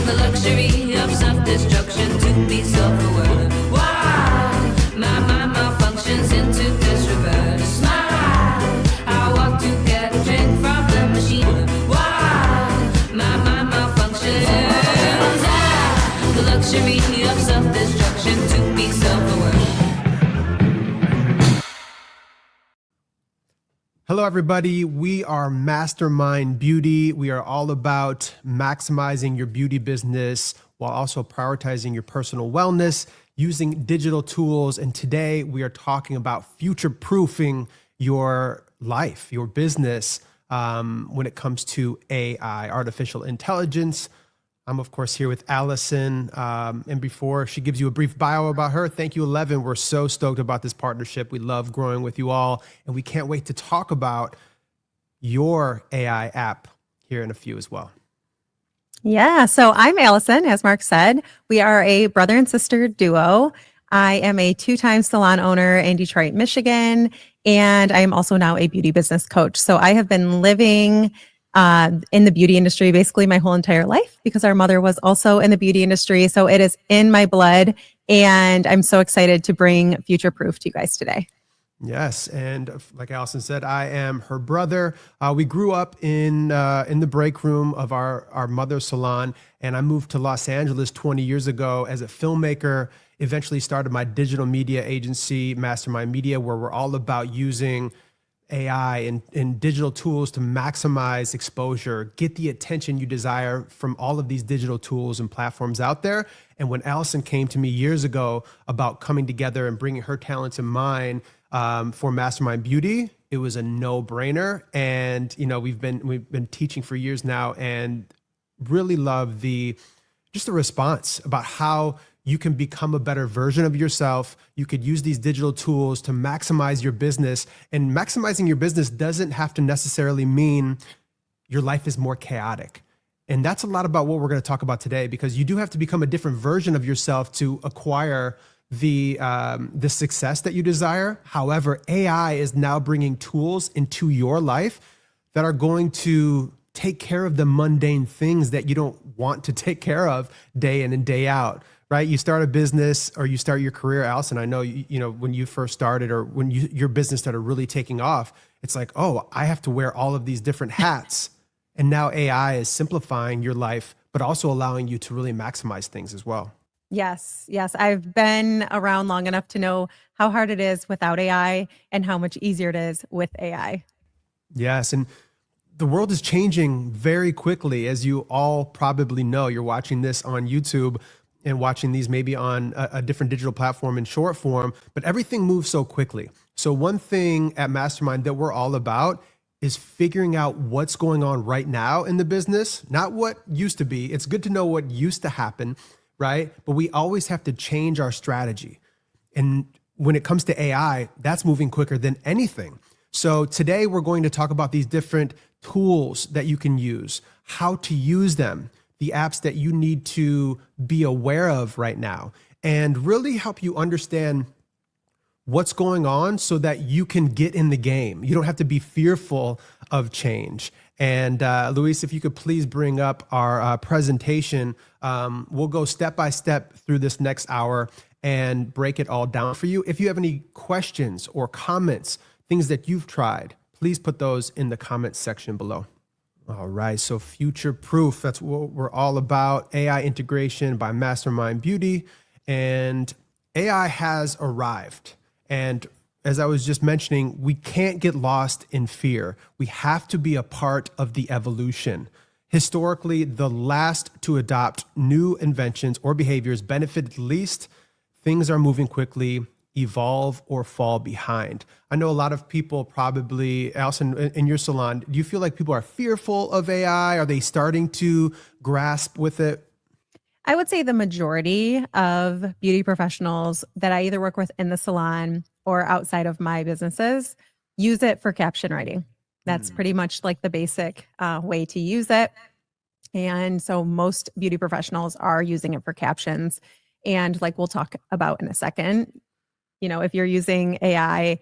The luxury of self-destruction to be self-aware. Why my malfunctions into this reverse? I walk to get a drink from the machine. Why my malfunctions? The luxury of self-destruction to be self-aware. Hello, everybody. We are MasterMynd Beauty. We are all about maximizing your beauty business while also prioritizing your personal wellness using digital tools. And today we are talking about future-proofing your life, your business, when it comes to AI, artificial intelligence. I'm, of course, here with Allison. And before she gives you a brief bio about her, thank you, 11. We're so stoked about this partnership. We love growing with you all. And we can't wait to talk about your AI app here in a few as well. Yeah, so I'm Allison, as Mark said. We are a brother and sister duo. I am a 2-time salon owner in Detroit, Michigan, and I am also now a beauty business coach. So I have been living in the beauty industry basically my whole entire life because our mother was also in the beauty industry. So it is in my blood, and I'm so excited to bring Future Proof to you guys today. Yes, and like Allison said, I am her brother. We grew up in the break room of our mother's salon, and I moved to Los Angeles 20 years ago as a filmmaker. Eventually started my digital media agency, MasterMynd Media, where we're all about using AI and digital tools to maximize exposure, get the attention you desire from all of these digital tools and platforms out there. And when Allison came to me years ago about coming together and bringing her talents and mine for MasterMynd Beauty, it was a no-brainer. And you know, we've been teaching for years now, and really love the response about how you can become a better version of yourself. You could use these digital tools to maximize your business, and maximizing your business doesn't have to necessarily mean your life is more chaotic. And that's a lot about what we're going to talk about today, because you do have to become a different version of yourself to acquire the success that you desire. However, AI is now bringing tools into your life that are going to take care of the mundane things that you don't want to take care of day in and day out. Right? You start a business or you start your career, Allison. I know, you know, when you first started or when your business started really taking off, it's like, oh, I have to wear all of these different hats. And now AI is simplifying your life, but also allowing you to really maximize things as well. Yes. I've been around long enough to know how hard it is without AI and how much easier it is with AI. Yes. And the world is changing very quickly, as you all probably know. You're watching this on YouTube and watching these maybe on a different digital platform in short form, but everything moves so quickly. So one thing at MasterMynd that we're all about is figuring out what's going on right now in the business, not what used to be. It's good to know what used to happen, right? But we always have to change our strategy. And when it comes to AI, that's moving quicker than anything. So today we're going to talk about these different tools that you can use, how to use them, the apps that you need to be aware of right now, and really help you understand what's going on so that you can get in the game. You don't have to be fearful of change. And Luis, if you could please bring up our presentation. We'll go step by step through this next hour and break it all down for you. If you have any questions or comments, things that you've tried, please put those in the comments section below. All right, so future proof, that's what we're all about. AI integration by MasterMynd Beauty, and AI has arrived. And as I was just mentioning, we can't get lost in fear. We have to be a part of the evolution. Historically, the last to adopt new inventions or behaviors benefited least. Things are moving quickly. Evolve or fall behind. I know a lot of people probably, Allison, in your salon, do you feel like people are fearful of AI? Are they starting to grasp with it? I would say the majority of beauty professionals that I either work with in the salon or outside of my businesses use it for caption writing. That's pretty much like the basic way to use it. And so most beauty professionals are using it for captions. And like we'll talk about in a second, you know, if you're using AI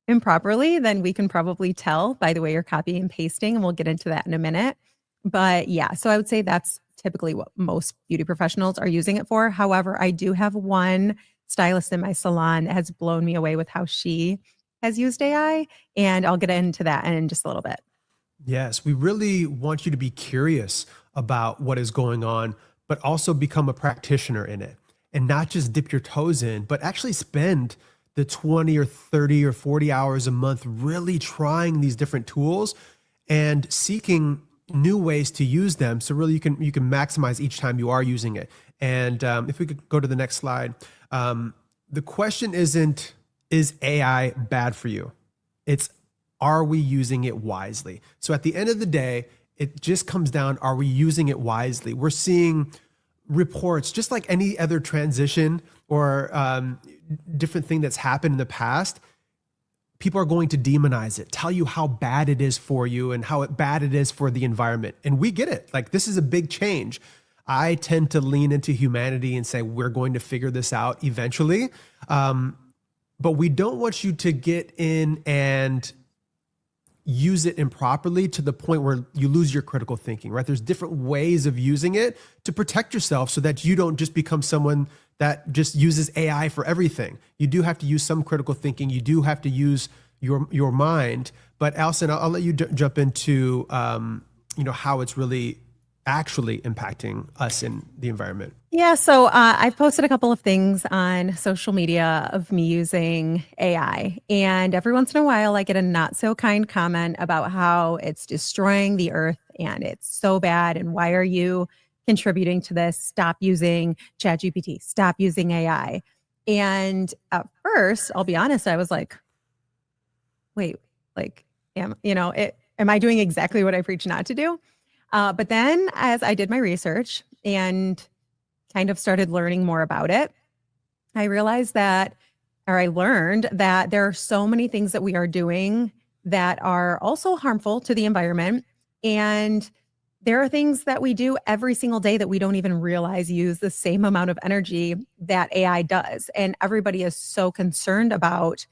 improperly, then we can probably tell by the way you're copying and pasting, and we'll get into that in a minute. But yeah, so I would say that's typically what most beauty professionals are using it for. However, I do have one stylist in my salon that has blown me away with how she has used AI, and I'll get into that in just a little bit. Yes, we really want you to be curious about what is going on, but also become a practitioner in it and not just dip your toes in, but actually spend the 20 or 30 or 40 hours a month really trying these different tools and seeking new ways to use them. So really you can maximize each time you are using it. And if we could go to the next slide, the question isn't, is AI bad for you? It's, are we using it wisely? So at the end of the day, it just comes down, are we using it wisely? We're seeing reports, just like any other transition or different thing that's happened in the past. People are going to demonize it, tell you how bad it is for you and how bad it is for the environment. And we get it. Like, this is a big change. I tend to lean into humanity and say, we're going to figure this out eventually. But we don't want you to get in and use it improperly to the point where you lose your critical thinking, right? There's different ways of using it to protect yourself so that you don't just become someone that just uses AI for everything. You do have to use some critical thinking. You do have to use your mind. But Alison, I'll let you jump into how it's really actually impacting us in the environment. Yeah, so I've posted a couple of things on social media of me using AI, and every once in a while I get a not so kind comment about how it's destroying the earth and it's so bad, and why are you contributing to this? Stop using ChatGPT, stop using AI. And at first, I'll be honest, I was like, wait, like, am I doing exactly what I preach not to do? But then as I did my research and kind of started learning more about it, I learned that there are so many things that we are doing that are also harmful to the environment. And there are things that we do every single day that we don't even realize use the same amount of energy that AI does. And everybody is so concerned about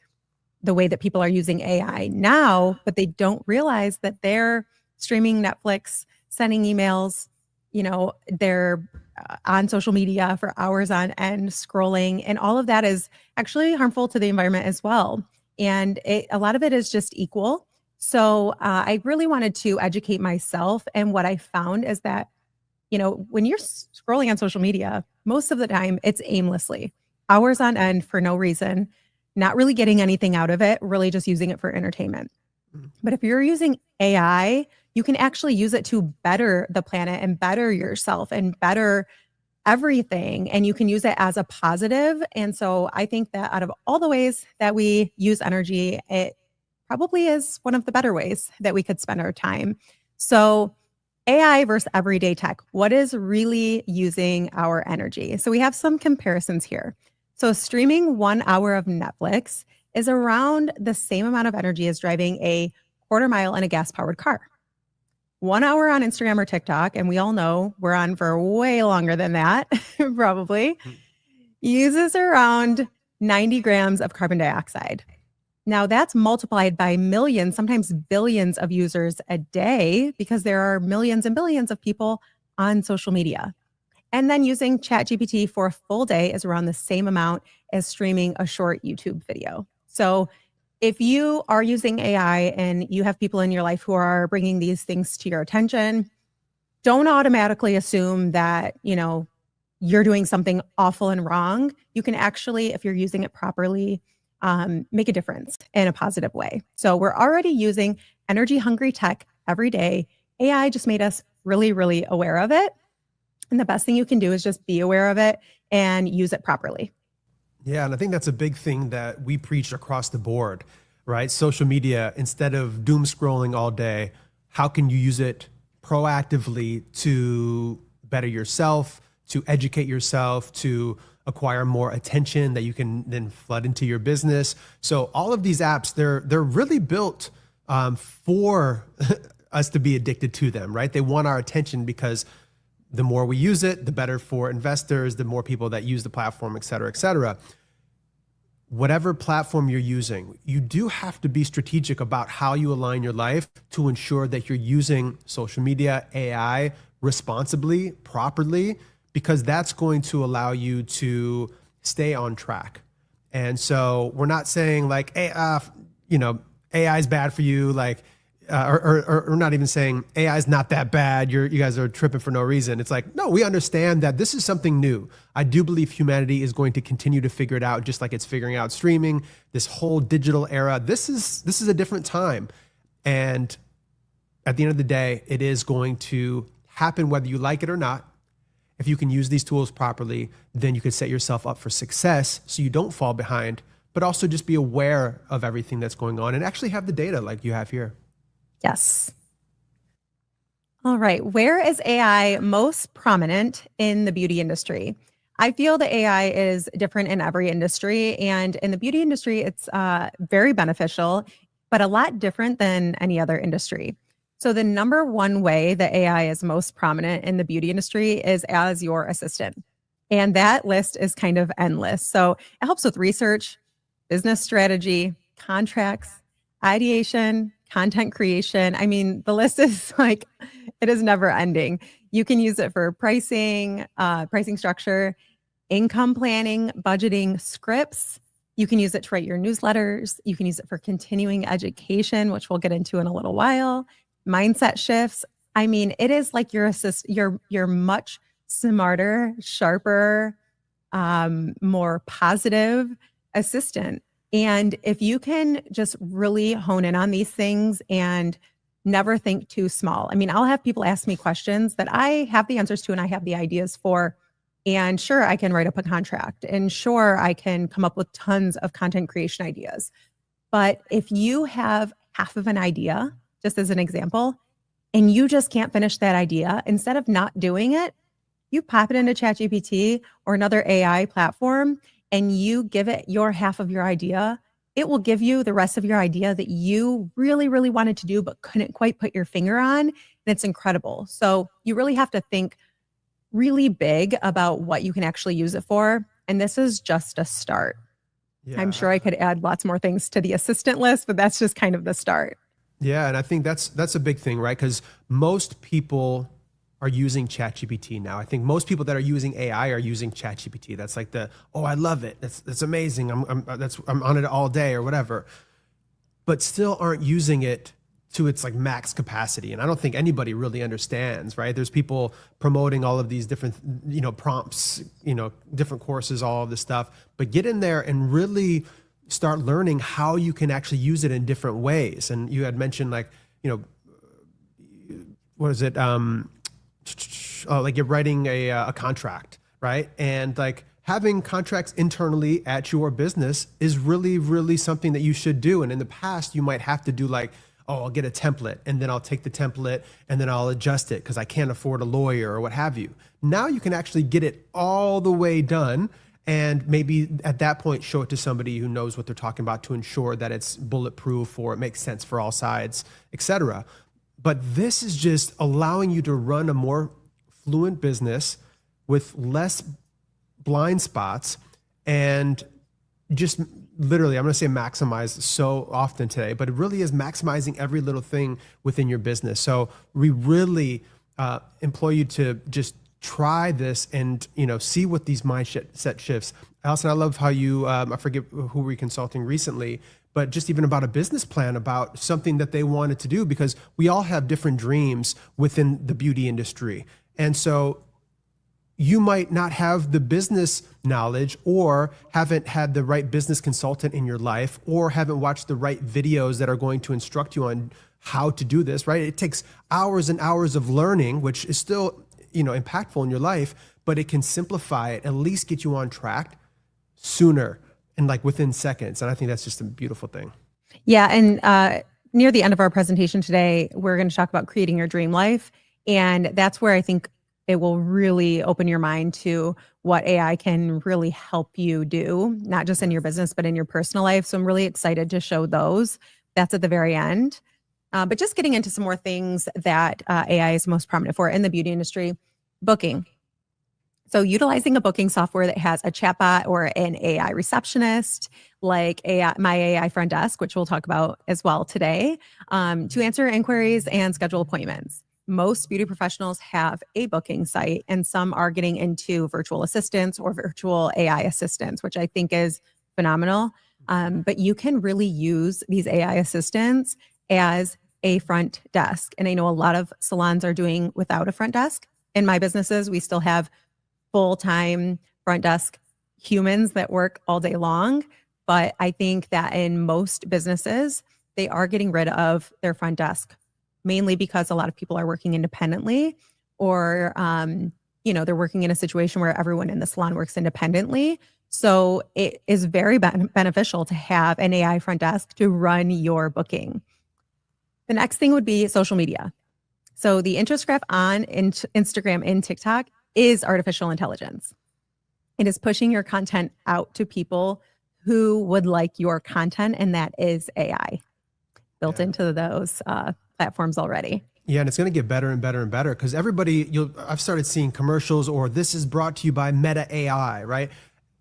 the way that people are using AI now, but they don't realize that they're streaming Netflix, sending emails, they're on social media for hours on end, scrolling, and all of that is actually harmful to the environment as well. And a lot of it is just equal. So I really wanted to educate myself. And what I found is that, when you're scrolling on social media, most of the time it's aimlessly, hours on end for no reason, not really getting anything out of it, really just using it for entertainment. But if you're using AI, you can actually use it to better the planet and better yourself and better everything. And you can use it as a positive. And so I think that out of all the ways that we use energy, it probably is one of the better ways that we could spend our time. So AI versus everyday tech, what is really using our energy? So we have some comparisons here. So streaming 1 hour of Netflix is around the same amount of energy as driving a quarter mile in a gas-powered car. 1 hour on Instagram or TikTok, and we all know we're on for way longer than that, probably, uses around 90 grams of carbon dioxide. Now that's multiplied by millions, sometimes billions of users a day, because there are millions and billions of people on social media. And then using ChatGPT for a full day is around the same amount as streaming a short YouTube video. So if you are using AI and you have people in your life who are bringing these things to your attention, don't automatically assume that, you're doing something awful and wrong. You can actually, if you're using it properly, make a difference in a positive way. So we're already using energy hungry tech every day. AI just made us really, really aware of it. And the best thing you can do is just be aware of it and use it properly. Yeah, and I think that's a big thing that we preach across the board, right? Social media, instead of doom scrolling all day, how can you use it proactively to better yourself, to educate yourself, to acquire more attention that you can then flood into your business? So all of these apps, they're really built for us to be addicted to them, right? They want our attention because the more we use it, the better for investors, the more people that use the platform, et cetera, et cetera. Whatever platform you're using, you do have to be strategic about how you align your life to ensure that you're using social media, AI responsibly, properly, because that's going to allow you to stay on track. And so we're not saying like, hey, AI is bad for you, like, or not even saying AI is not that bad. You guys are tripping for no reason. It's like, no, we understand that this is something new. I do believe humanity is going to continue to figure it out, just like it's figuring out streaming, this whole digital era. This is a different time. And at the end of the day, it is going to happen whether you like it or not. If you can use these tools properly, then you can set yourself up for success so you don't fall behind, but also just be aware of everything that's going on and actually have the data like you have here. Yes. All right. Where is AI most prominent in the beauty industry? I feel that AI is different in every industry. And in the beauty industry, it's very beneficial, but a lot different than any other industry. So the number one way that AI is most prominent in the beauty industry is as your assistant. And that list is kind of endless. So it helps with research, business strategy, contracts, ideation, content creation. I mean, the list is like, it is never ending. You can use it for pricing, pricing structure, income planning, budgeting, scripts. You can use it to write your newsletters. You can use it for continuing education, which we'll get into in a little while. Mindset shifts. I mean, it is like you're much smarter, sharper, more positive assistant. And if you can just really hone in on these things and never think too small. I mean, I'll have people ask me questions that I have the answers to and I have the ideas for. And sure, I can write up a contract. And sure, I can come up with tons of content creation ideas. But if you have half of an idea, just as an example, and you just can't finish that idea, instead of not doing it, you pop it into ChatGPT or another AI platform and you give it your half of your idea, it will give you the rest of your idea that you really, really wanted to do, but couldn't quite put your finger on. And it's incredible. So you really have to think really big about what you can actually use it for. And this is just a start. Yeah. I'm sure I could add lots more things to the assistant list, but that's just kind of the start. Yeah. And I think that's a big thing, right? Because most people are using ChatGPT now. I think most people that are using AI are using ChatGPT. That's like I love it. That's amazing. I'm on it all day or whatever, but still aren't using it to its like max capacity. And I don't think anybody really understands, right? There's people promoting all of these different, prompts, different courses, all of this stuff, but get in there and really start learning how you can actually use it in different ways. And you had mentioned like, what is it? Like you're writing a contract, right? And like having contracts internally at your business is really, really something that you should do. And in the past, you might have to do like, I'll get a template and then I'll take the template and then I'll adjust it because I can't afford a lawyer or what have you. Now you can actually get it all the way done and maybe at that point show it to somebody who knows what they're talking about to ensure that it's bulletproof or it makes sense for all sides, etc. But this is just allowing you to run a more fluent business with less blind spots and just literally, I'm going to say maximize so often today, but it really is maximizing every little thing within your business. So we really employ you to just try this and, see what these mindset shifts. Allison, I love how you, I forget who we were consulting recently, but just even about a business plan, about something that they wanted to do, because we all have different dreams within the beauty industry. And so you might not have the business knowledge or haven't had the right business consultant in your life or haven't watched the right videos that are going to instruct you on how to do this, right? It takes hours and hours of learning, which is still, impactful in your life, but it can simplify it, at least get you on track sooner and like within seconds. And I think that's just a beautiful thing. Yeah. And near the end of our presentation today, we're going to talk about creating your dream life. And that's where I think it will really open your mind to what AI can really help you do, not just in your business, but in your personal life. So I'm really excited to show those. That's at the very end. But just getting into some more things that AI is most prominent for in the beauty industry, booking. So utilizing a booking software that has a chatbot or an AI receptionist, like my AI front desk, which we'll talk about as well today, to answer inquiries and schedule appointments. most beauty professionals have a booking site, and some are getting into virtual assistants or virtual AI assistants, which I think is phenomenal. But you can really use these AI assistants as a front desk. And I know a lot of salons are doing without a front desk. In my businesses, we still have full-time front desk humans that work all day long. But I think that in most businesses, they are getting rid of their front desk, mainly because a lot of people are working independently, or they're working in a situation where everyone in the salon works independently. So it is very beneficial to have an AI front desk to run your booking. The next thing would be social media. So the interest graph on Instagram and TikTok is artificial intelligence. It is pushing your content out to people who would like your content, and that is AI built into those platforms already. Yeah, and it's going to get better and better and better because I've started seeing commercials, or this is brought to you by Meta AI, right?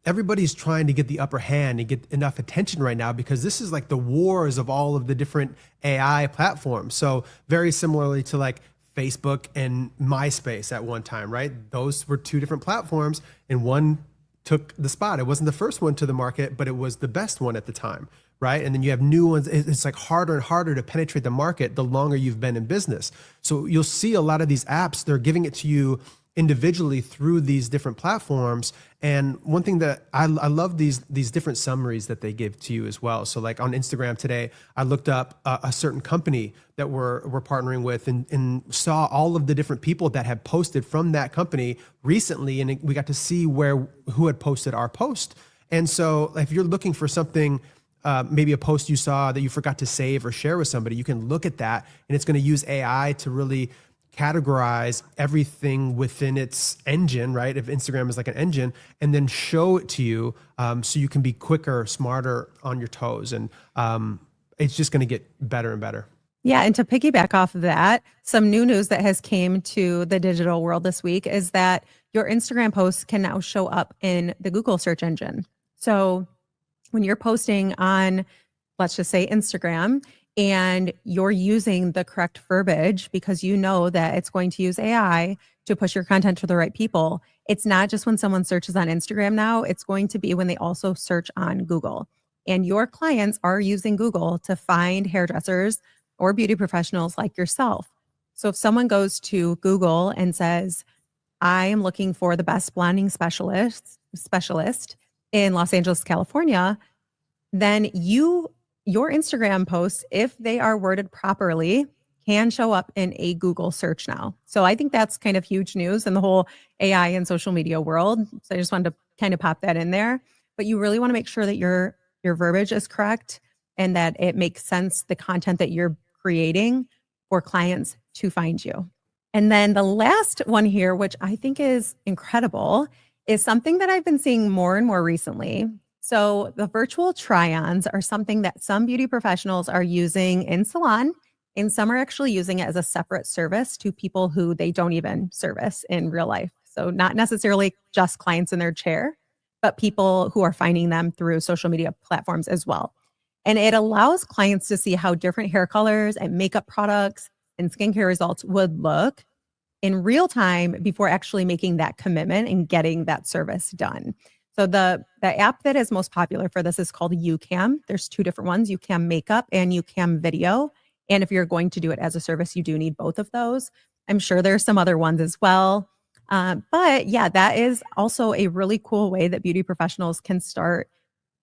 Everybody's trying to get the upper hand and get enough attention right now because this is like the wars of all of the different AI platforms. So very similarly to like Facebook and MySpace at one time, right? Those were two different platforms, and one took the spot. It wasn't the first one to the market, but it was the best one at the time, right? And then you have new ones. It's like harder and harder to penetrate the market the longer you've been in business. So you'll see a lot of these apps, they're giving it to you individually through these different platforms. And one thing that I love these different summaries that they give to you as well. So like on Instagram today, I looked up a certain company that we're partnering with and saw all of the different people that had posted from that company recently. And we got to see who had posted our post. And so if you're looking for something, maybe a post you saw that you forgot to save or share with somebody, you can look at that, and it's going to use AI to really categorize everything within its engine, right? If Instagram is like an engine, and then show it to you so you can be quicker, smarter on your toes. And it's just going to get better and better. Yeah. And to piggyback off of that, some new news that has came to the digital world this week is that your Instagram posts can now show up in the Google search engine. So when you're posting on, let's just say Instagram, and you're using the correct verbiage because you know that it's going to use AI to push your content to the right people. It's not just when someone searches on Instagram now, it's going to be when they also search on Google. And your clients are using Google to find hairdressers or beauty professionals like yourself. So if someone goes to Google and says, I am looking for the best blonding specialist in Los Angeles, California, then your Instagram posts, if they are worded properly, can show up in a Google search now. So I think that's kind of huge news in the whole AI and social media world. So I just wanted to kind of pop that in there. But you really want to make sure that your verbiage is correct and that it makes sense, the content that you're creating for clients to find you. And then the last one here, which I think is incredible, is something that I've been seeing more and more recently. So the virtual try-ons are something that some beauty professionals are using in salon, and some are actually using it as a separate service to people who they don't even service in real life. So not necessarily just clients in their chair, but people who are finding them through social media platforms as well. And it allows clients to see how different hair colors and makeup products and skincare results would look in real time before actually making that commitment and getting that service done. So the app that is most popular for this is called YouCam. There's two different ones, YouCam Makeup and YouCam Video. And if you're going to do it as a service, you do need both of those. I'm sure there's some other ones as well. But yeah, that is also a really cool way that beauty professionals can start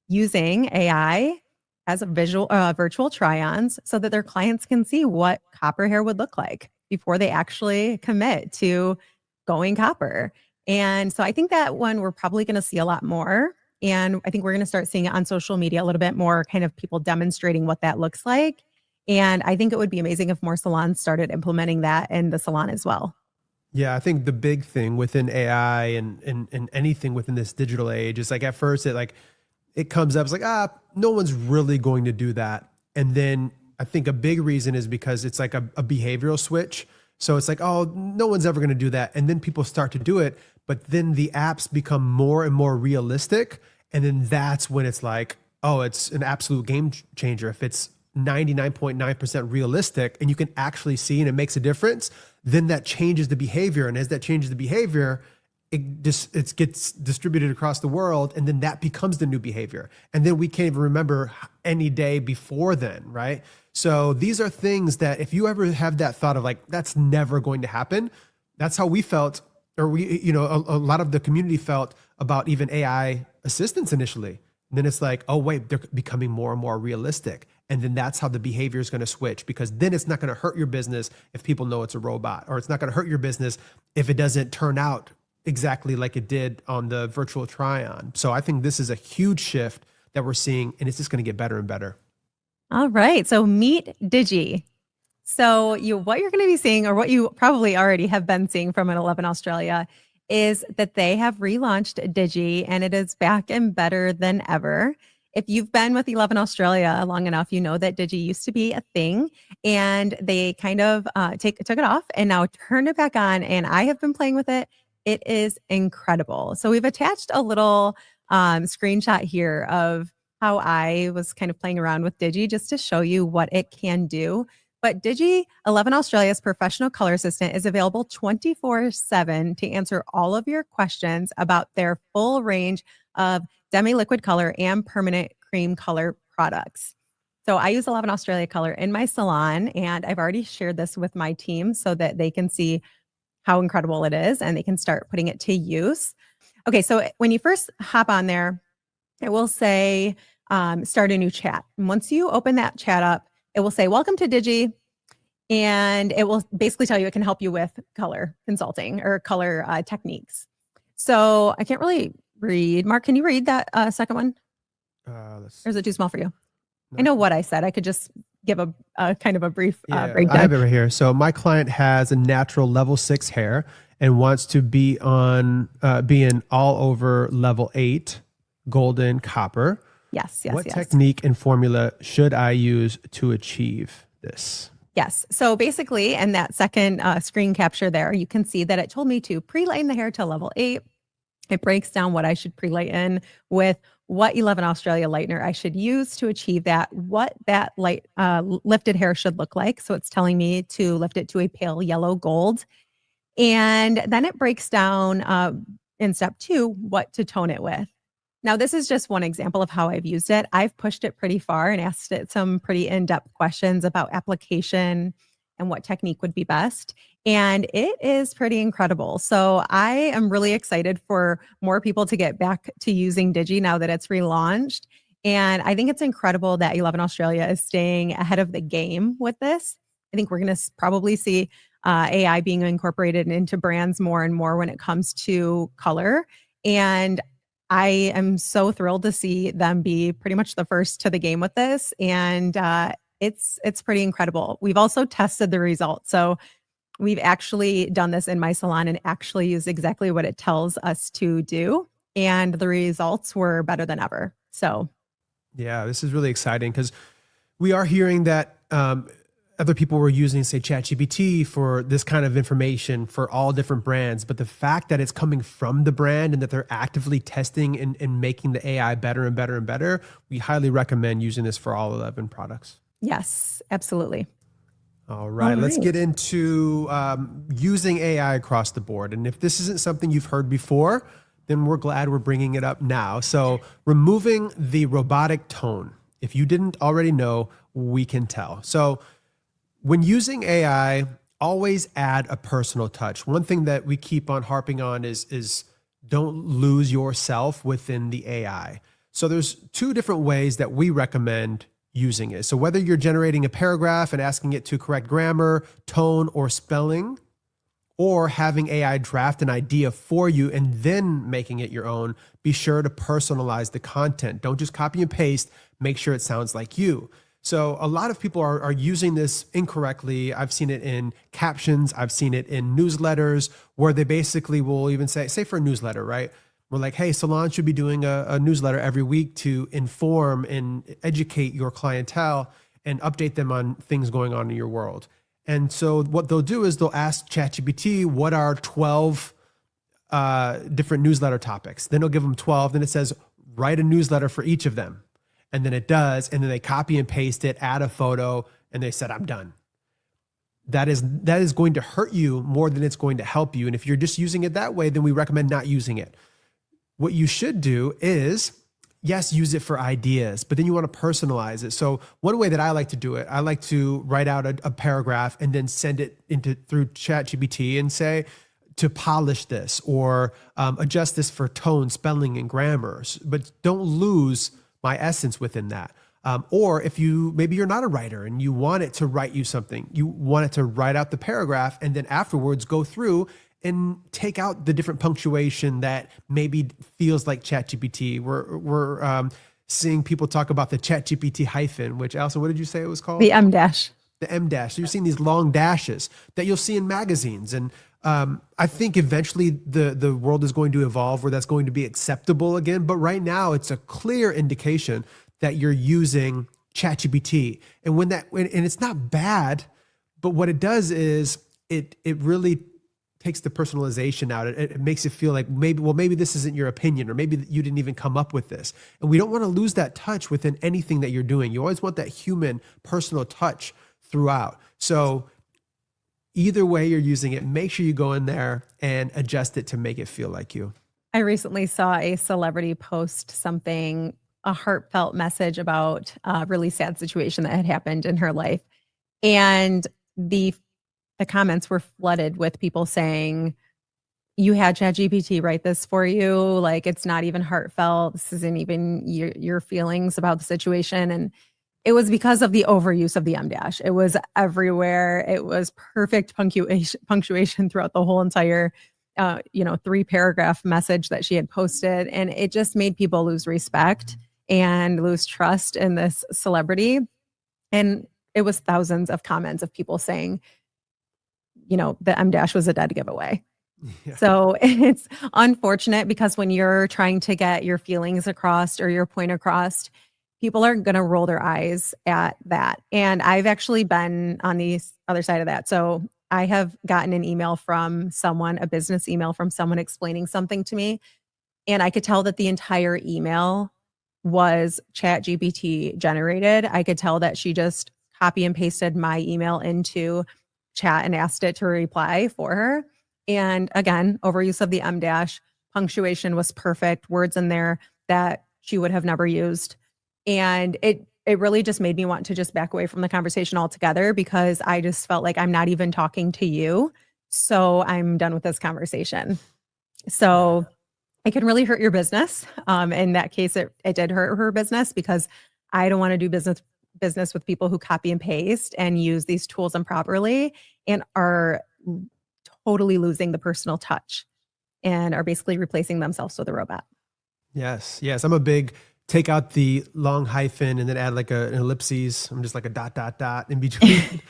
using AI as a virtual try-ons so that their clients can see what copper hair would look like before they actually commit to going copper. And so I think that one we're probably going to see a lot more. And I think we're going to start seeing it on social media a little bit more, kind of people demonstrating what that looks like. And I think it would be amazing if more salons started implementing that in the salon as well. Yeah, I think the big thing within AI and anything within this digital age is like at first it comes up, it's like, no one's really going to do that. And then I think a big reason is because it's like a behavioral switch. So it's like, oh, no one's ever going to do that. And then people start to do it, but then the apps become more and more realistic. And then that's when it's like, oh, it's an absolute game changer if it's 99.9% realistic and you can actually see and it makes a difference, then that changes the behavior. And as that changes the behavior, it gets distributed across the world, and then that becomes the new behavior. And then we can't even remember any day before then, right? So these are things that if you ever have that thought of like, that's never going to happen, that's how we felt, or a lot of the community felt about even AI assistants initially. And then it's like, oh wait, they're becoming more and more realistic. And then that's how the behavior is going to switch, because then it's not going to hurt your business if people know it's a robot, or it's not going to hurt your business if it doesn't turn out exactly like it did on the virtual try-on. So I think this is a huge shift that we're seeing, and it's just going to get better and better. All right. So meet Digi. So what you're going to be seeing, or what you probably already have been seeing from 11 Australia, is that they have relaunched Digi, and it is back and better than ever. If you've been with 11 Australia long enough, you know that Digi used to be a thing, and they kind of took it off and now turned it back on. And I have been playing with it. It is incredible. So we've attached a little screenshot here of how I was kind of playing around with Digi, just to show you what it can do. But Digi 11 Australia's professional color assistant is available 24/7 to answer all of your questions about their full range of demi-liquid color and permanent cream color products. So I use 11 Australia color in my salon, and I've already shared this with my team so that they can see how incredible it is and they can start putting it to use. Okay, so when you first hop on there, it will say start a new chat. And once you open that chat up, it will say, welcome to Digi. And it will basically tell you it can help you with color consulting or color techniques. So I can't really read. Mark, can you read that second one? Or is it too small for you? No. I know what I said. I could just give a kind of a brief breakdown. I have it right here. So my client has a natural level 6 hair and wants to be in all over level 8, golden copper. Yes. What technique and formula should I use to achieve this? Yes. So basically, in that second screen capture there, you can see that it told me to pre-lighten the hair to level 8. It breaks down what I should pre-lighten with, what 11 Australia lightener I should use to achieve that, what that lifted hair should look like. So it's telling me to lift it to a pale yellow gold. And then it breaks down in step 2, what to tone it with. Now, this is just one example of how I've used it. I've pushed it pretty far and asked it some pretty in-depth questions about application and what technique would be best. And it is pretty incredible. So I am really excited for more people to get back to using Digi now that it's relaunched. And I think it's incredible that 11 Australia is staying ahead of the game with this. I think we're going to probably see AI being incorporated into brands more and more when it comes to color. And I am so thrilled to see them be pretty much the first to the game with this. And it's pretty incredible. We've also tested the results. So we've actually done this in my salon and actually used exactly what it tells us to do. And the results were better than ever. So yeah, this is really exciting because we are hearing that other people were using, say, ChatGPT for this kind of information for all different brands. But the fact that it's coming from the brand and that they're actively testing and making the AI better and better and better, we highly recommend using this for all 11 products. Yes, absolutely. All right, let's get into using AI across the board. And if this isn't something you've heard before, then we're glad we're bringing it up now. So removing the robotic tone. If you didn't already know, we can tell. So when using AI, always add a personal touch. One thing that we keep on harping on is don't lose yourself within the AI. So there's 2 different ways that we recommend using it. So whether you're generating a paragraph and asking it to correct grammar, tone, or spelling, or having AI draft an idea for you and then making it your own, be sure to personalize the content. Don't just copy and paste. Make sure it sounds like you. So a lot of people are using this incorrectly. I've seen it in captions. I've seen it in newsletters where they basically will even say for a newsletter, right? We're like, hey, salons should be doing a newsletter every week to inform and educate your clientele and update them on things going on in your world. And so what they'll do is they'll ask ChatGPT, what are 12 different newsletter topics? Then it'll give them 12. Then it says, write a newsletter for each of them. And then it does. And then they copy and paste it, add a photo, and they said, I'm done. That is going to hurt you more than it's going to help you. And if you're just using it that way, then we recommend not using it. What you should do is, yes, use it for ideas, but then you want to personalize it. So one way that I like to do it, I like to write out a paragraph and then send it through ChatGPT and say to polish this or adjust this for tone, spelling, and grammar. But don't lose my essence within that. Or if maybe you're not a writer and you want it to write you something, you want it to write out the paragraph and then afterwards go through and take out the different punctuation that maybe feels like ChatGPT. We're seeing people talk about the ChatGPT hyphen, which Allison, what did you say it was called? The M dash. The M dash. So you're seeing these long dashes that you'll see in magazines. And I think eventually the world is going to evolve where that's going to be acceptable again. But right now it's a clear indication that you're using ChatGPT. And and it's not bad, but what it does is it really takes the personalization out. It makes it feel like maybe this isn't your opinion, or maybe you didn't even come up with this. And we don't want to lose that touch within anything that you're doing. You always want that human personal touch throughout. So either way you're using it, make sure you go in there and adjust it to make it feel like you. I recently saw a celebrity post a heartfelt message about a really sad situation that had happened in her life. And the comments were flooded with people saying, you had ChatGPT write this for you. Like, it's not even heartfelt. This isn't even your feelings about the situation. And it was because of the overuse of the M dash. It was everywhere. It was perfect punctuation throughout the whole entire 3-paragraph message that she had posted. And it just made people lose respect and lose trust in this celebrity. And it was thousands of comments of people saying, the M dash was a dead giveaway. Yeah. So it's unfortunate because when you're trying to get your feelings across or your point across, people are going to roll their eyes at that. And I've actually been on the other side of that. So I have gotten an email from someone, a business email from someone explaining something to me. And I could tell that the entire email was ChatGPT generated. I could tell that she just copy and pasted my email into chat and asked it to reply for her. And again, overuse of the M dash, punctuation was perfect, words in there that she would have never used. And it really just made me want to just back away from the conversation altogether because I just felt like I'm not even talking to you. So I'm done with this conversation. So it can really hurt your business. In that case, it did hurt her business because I don't want to do business with people who copy and paste and use these tools improperly and are totally losing the personal touch and are basically replacing themselves with a robot. Yes. I'm a big take out the long hyphen and then add like an ellipses. I'm just like a ... in between.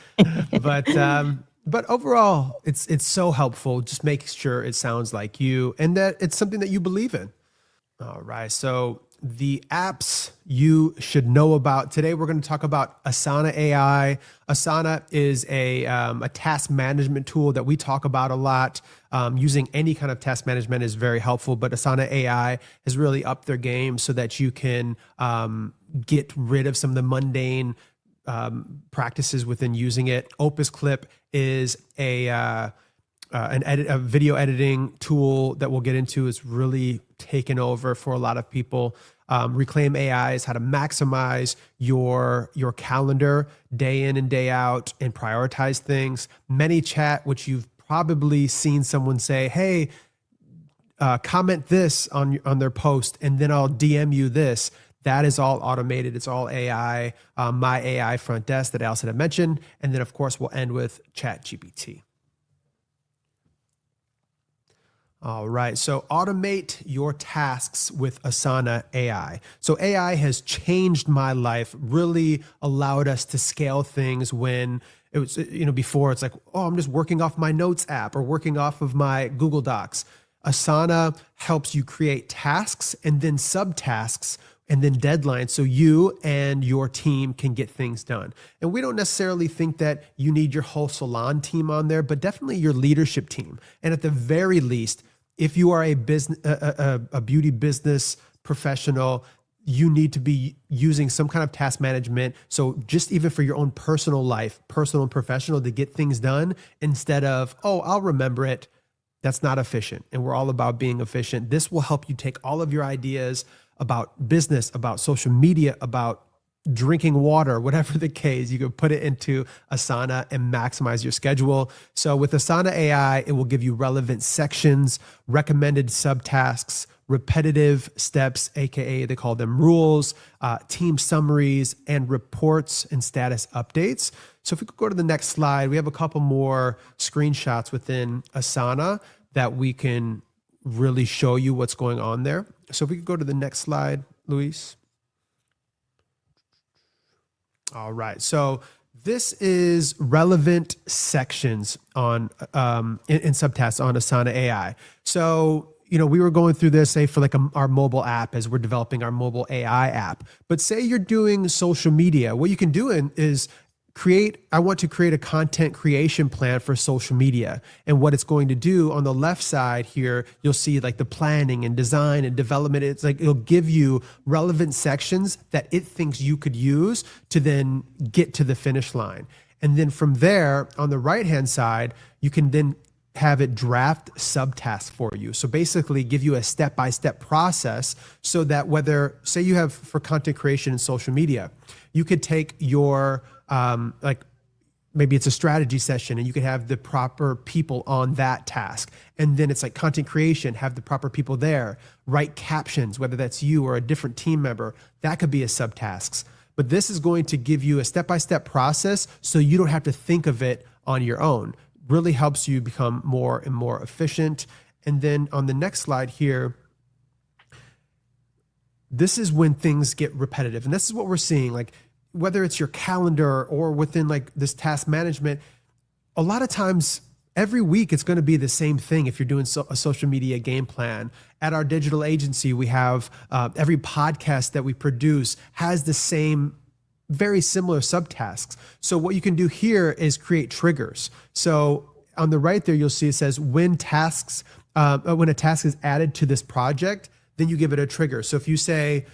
But overall, it's so helpful. Just make sure it sounds like you and that it's something that you believe in. All right. So the apps you should know about. Today, we're going to talk about Asana AI. Asana is a task management tool that we talk about a lot. Using any kind of task management is very helpful, but Asana AI has really upped their game so that you can get rid of some of the mundane practices within using it. Opus Clip is a video editing tool that we'll get into. Is really taken over for a lot of people. Reclaim AI is how to maximize your calendar day in and day out and prioritize things. ManyChat, which you've probably seen someone say, hey, comment this on their post and then I'll DM you this. That is all automated. It's all AI. My AI front desk that Allison had mentioned. And then, of course, we'll end with ChatGPT. All right. So automate your tasks with Asana AI. So AI has changed my life, really allowed us to scale things when it was, before it's like, oh, I'm just working off my notes app or working off of my Google Docs. Asana helps you create tasks and then subtasks and then deadlines so you and your team can get things done. And we don't necessarily think that you need your whole salon team on there, but definitely your leadership team. And at the very least, if you are a beauty business professional, you need to be using some kind of task management. So just even for your own personal life, personal and professional, to get things done instead of, oh, I'll remember it. That's not efficient. And we're all about being efficient. This will help you take all of your ideas about business, about social media, about drinking water, whatever the case, you can put it into Asana and maximize your schedule. So with Asana AI, it will give you relevant sections, recommended subtasks, repetitive steps, AKA they call them rules, team summaries, and reports and status updates. So if we could go to the next slide, we have a couple more screenshots within Asana that we can really show you what's going on there. So if we could go to the next slide, Luis. All right. So this is relevant sections on in subtasks on Asana AI. So, we were going through this, say, for like our mobile app as we're developing our mobile AI app. But say you're doing social media. What you can do is I want to create a content creation plan for social media. And what it's going to do on the left side here, you'll see like the planning and design and development. It's like it'll give you relevant sections that it thinks you could use to then get to the finish line. And then from there, on the right-hand side, you can then have it draft subtasks for you. So basically give you a step-by-step process so that whether, say you have for content creation and social media, you could take your, like maybe it's a strategy session and you could have the proper people on that task. And then it's like content creation, have the proper people there, write captions, whether that's you or a different team member, that could be a subtasks. But this is going to give you a step-by-step process so you don't have to think of it on your own. Really helps you become more and more efficient. And then on the next slide here, this is when things get repetitive. And this is what we're seeing, like whether it's your calendar or within like this task management, a lot of times every week it's going to be the same thing if you're doing a social media game plan. At our digital agency, we have every podcast that we produce has the same very similar subtasks. So what you can do here is create triggers. So on the right there, you'll see it says when a task is added to this project, then you give it a trigger. So if you say,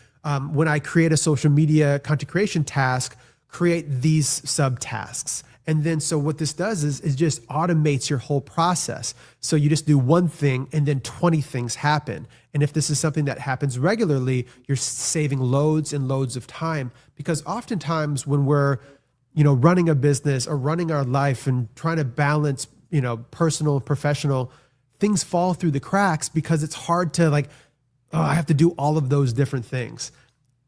when I create a social media content creation task, create these subtasks. And then, so what this does is just automates your whole process. So you just do one thing and then 20 things happen. And if this is something that happens regularly, you're saving loads and loads of time, because oftentimes when we're, running a business or running our life and trying to balance, personal and professional, things fall through the cracks because it's hard to like, oh, I have to do all of those different things.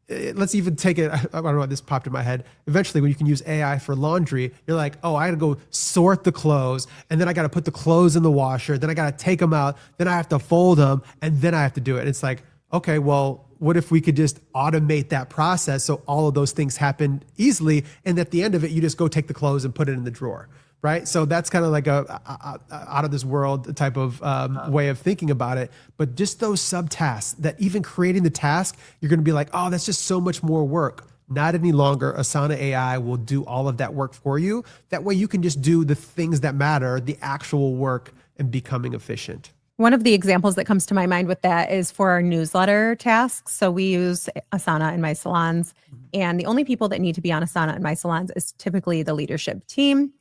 Let's even take it, I don't know why this popped in my head. Eventually, when you can use AI for laundry, you're like, oh, I gotta go sort the clothes, and then I gotta put the clothes in the washer, then I gotta take them out, then I have to fold them, and then I have to do it. It's like, okay, well, what if we could just automate that process so all of those things happen easily, and at the end of it, you just go take the clothes and put it in the drawer, right? So that's kind of like a out of this world type of way of thinking about it. But just those subtasks, that even creating the task, you're going to be like, oh, that's just so much more work. Not any longer. Asana AI will do all of that work for you. That way you can just do the things that matter, the actual work, and becoming efficient. One of the examples that comes to my mind with that is for our newsletter tasks. So we use Asana in my salons, and the only people that need to be on Asana in my salons is typically the leadership team.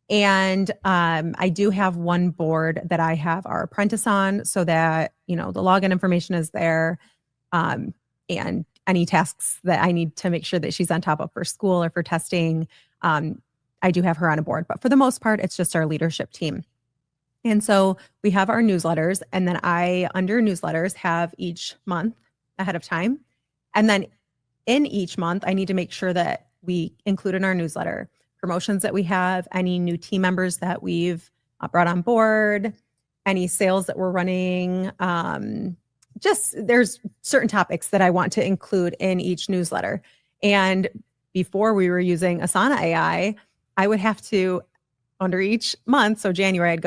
And I do have one board that I have our apprentice on so that, the login information is there, and any tasks that I need to make sure that she's on top of for school or for testing, I do have her on a board. But for the most part, it's just our leadership team. And so we have our newsletters, and then I, under newsletters, have each month ahead of time. And then in each month, I need to make sure that we include in our newsletter promotions that we have, any new team members that we've brought on board, any sales that we're running. Just there's certain topics that I want to include in each newsletter. And before we were using Asana AI, I would have to, under each month, so January,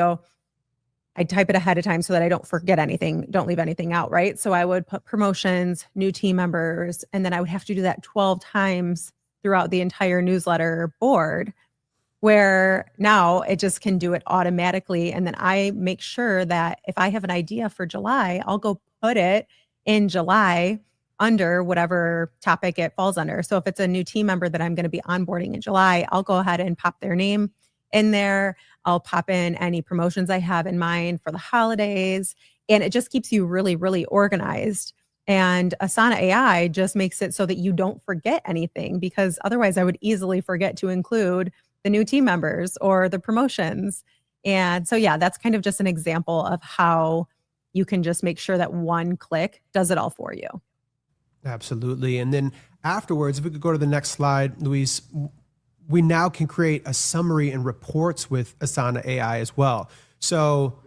I'd type it ahead of time so that I don't forget anything, don't leave anything out, right? So I would put promotions, new team members, and then I would have to do that 12 times throughout the entire newsletter board, where now it just can do it automatically. And then I make sure that if I have an idea for July, I'll go put it in July under whatever topic it falls under. So if it's a new team member that I'm going to be onboarding in July, I'll go ahead and pop their name in there. I'll pop in any promotions I have in mind for the holidays. And it just keeps you really, really organized. And Asana AI just makes it so that you don't forget anything, because otherwise I would easily forget to include the new team members or the promotions. And so, yeah, that's kind of just an example of how you can just make sure that one click does it all for you. Absolutely. And then afterwards, if we could go to the next slide, Luis, we now can create a summary and reports with Asana AI as well. So